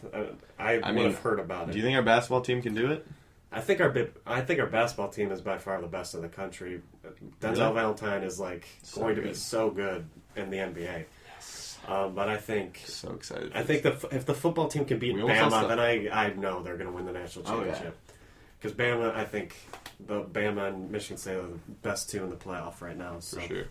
I would mean, have heard about it. Do you think our basketball team can do it? I think our basketball team is by far the best in the country. Denzel Really? Valentine is like So going to be good. so good in the NBA. But I think So excited. if the football team can beat We almost lost Bama, then I know they're going to win the national Oh, yeah. championship. Because Bama, I think the Bama and Michigan State are the best two in the playoff right now. So. for sure.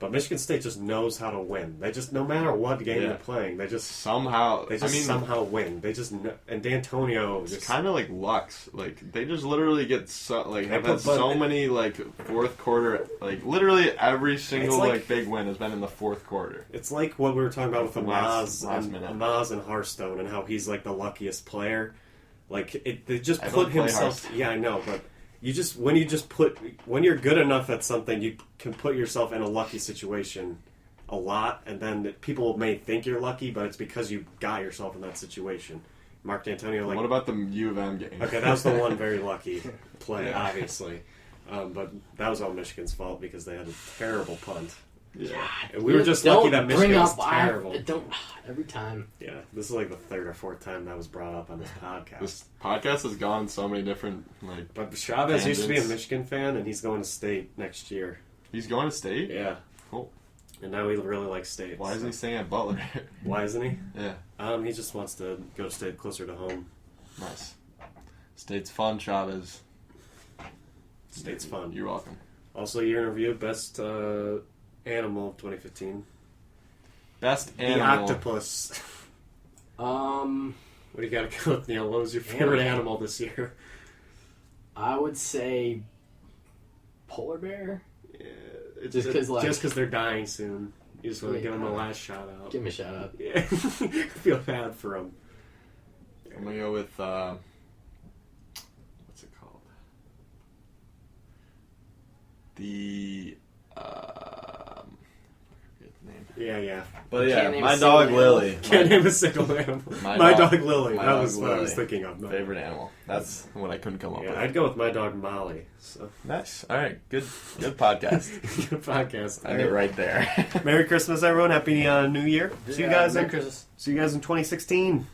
But Michigan State just knows how to win. They just no matter what game Yeah. they're playing, they just Somehow, somehow win. They just and D'Antonio it's just kind of like Lux. Like they just literally get so like have put had so Bud- many like fourth quarter. Like literally every single like- like big win has been in the fourth quarter. It's like what we were talking about with Last Amaz minute. and Hearthstone and how he's like the luckiest player. Like they just I put don't play himself. Hearthstone. Yeah, I know, but when you're good enough at something, you can put yourself in a lucky situation a lot, and then people may think you're lucky, but it's because you got yourself in that situation. Mark D'Antonio, like What about the U of M game? okay, that was the one very lucky play, Yeah. obviously. But that was all Michigan's fault because they had a terrible punt. Yeah. And we were just Don't lucky that bring Michigan was up- terrible. Don't every time. Yeah, this is like the third or fourth time that was brought up on this podcast. This podcast has gone so many different like. But Chavez used to be a Tangents. Michigan fan, and he's going to State next year. He's going to state. Yeah. Cool. And now he really likes State. Why so- isn't he staying at Butler? Why isn't he? Yeah. He just wants to go to State closer to home. Nice. State's fun, Chavez. State's fun. You're welcome. Also, your interview, best animal of 2015. Best The animal. octopus. Um, What do you got to go with, Neil? What was your favorite Animal. animal this year? I would say polar bear. Yeah, Just 'cause, like- just because they're dying soon. You just want to Yeah. give them a last shout out. Give me a shout out. Yeah, I feel bad for them. I'm gonna go with what's it called? The I forget the name. Yeah. But You yeah, can't name my a single dog animal? Lily. Can't name a single animal. My My dog- dog Lily. my That dog was what I was Lily. thinking of. No. Favorite animal. That's what I couldn't come up Yeah, with. I'd go with my dog Molly. So Nice. All right. Good podcast. good podcast. I it right there. Merry Christmas, everyone. Happy New Year. See you guys. Merry Christmas. See you guys in 2016.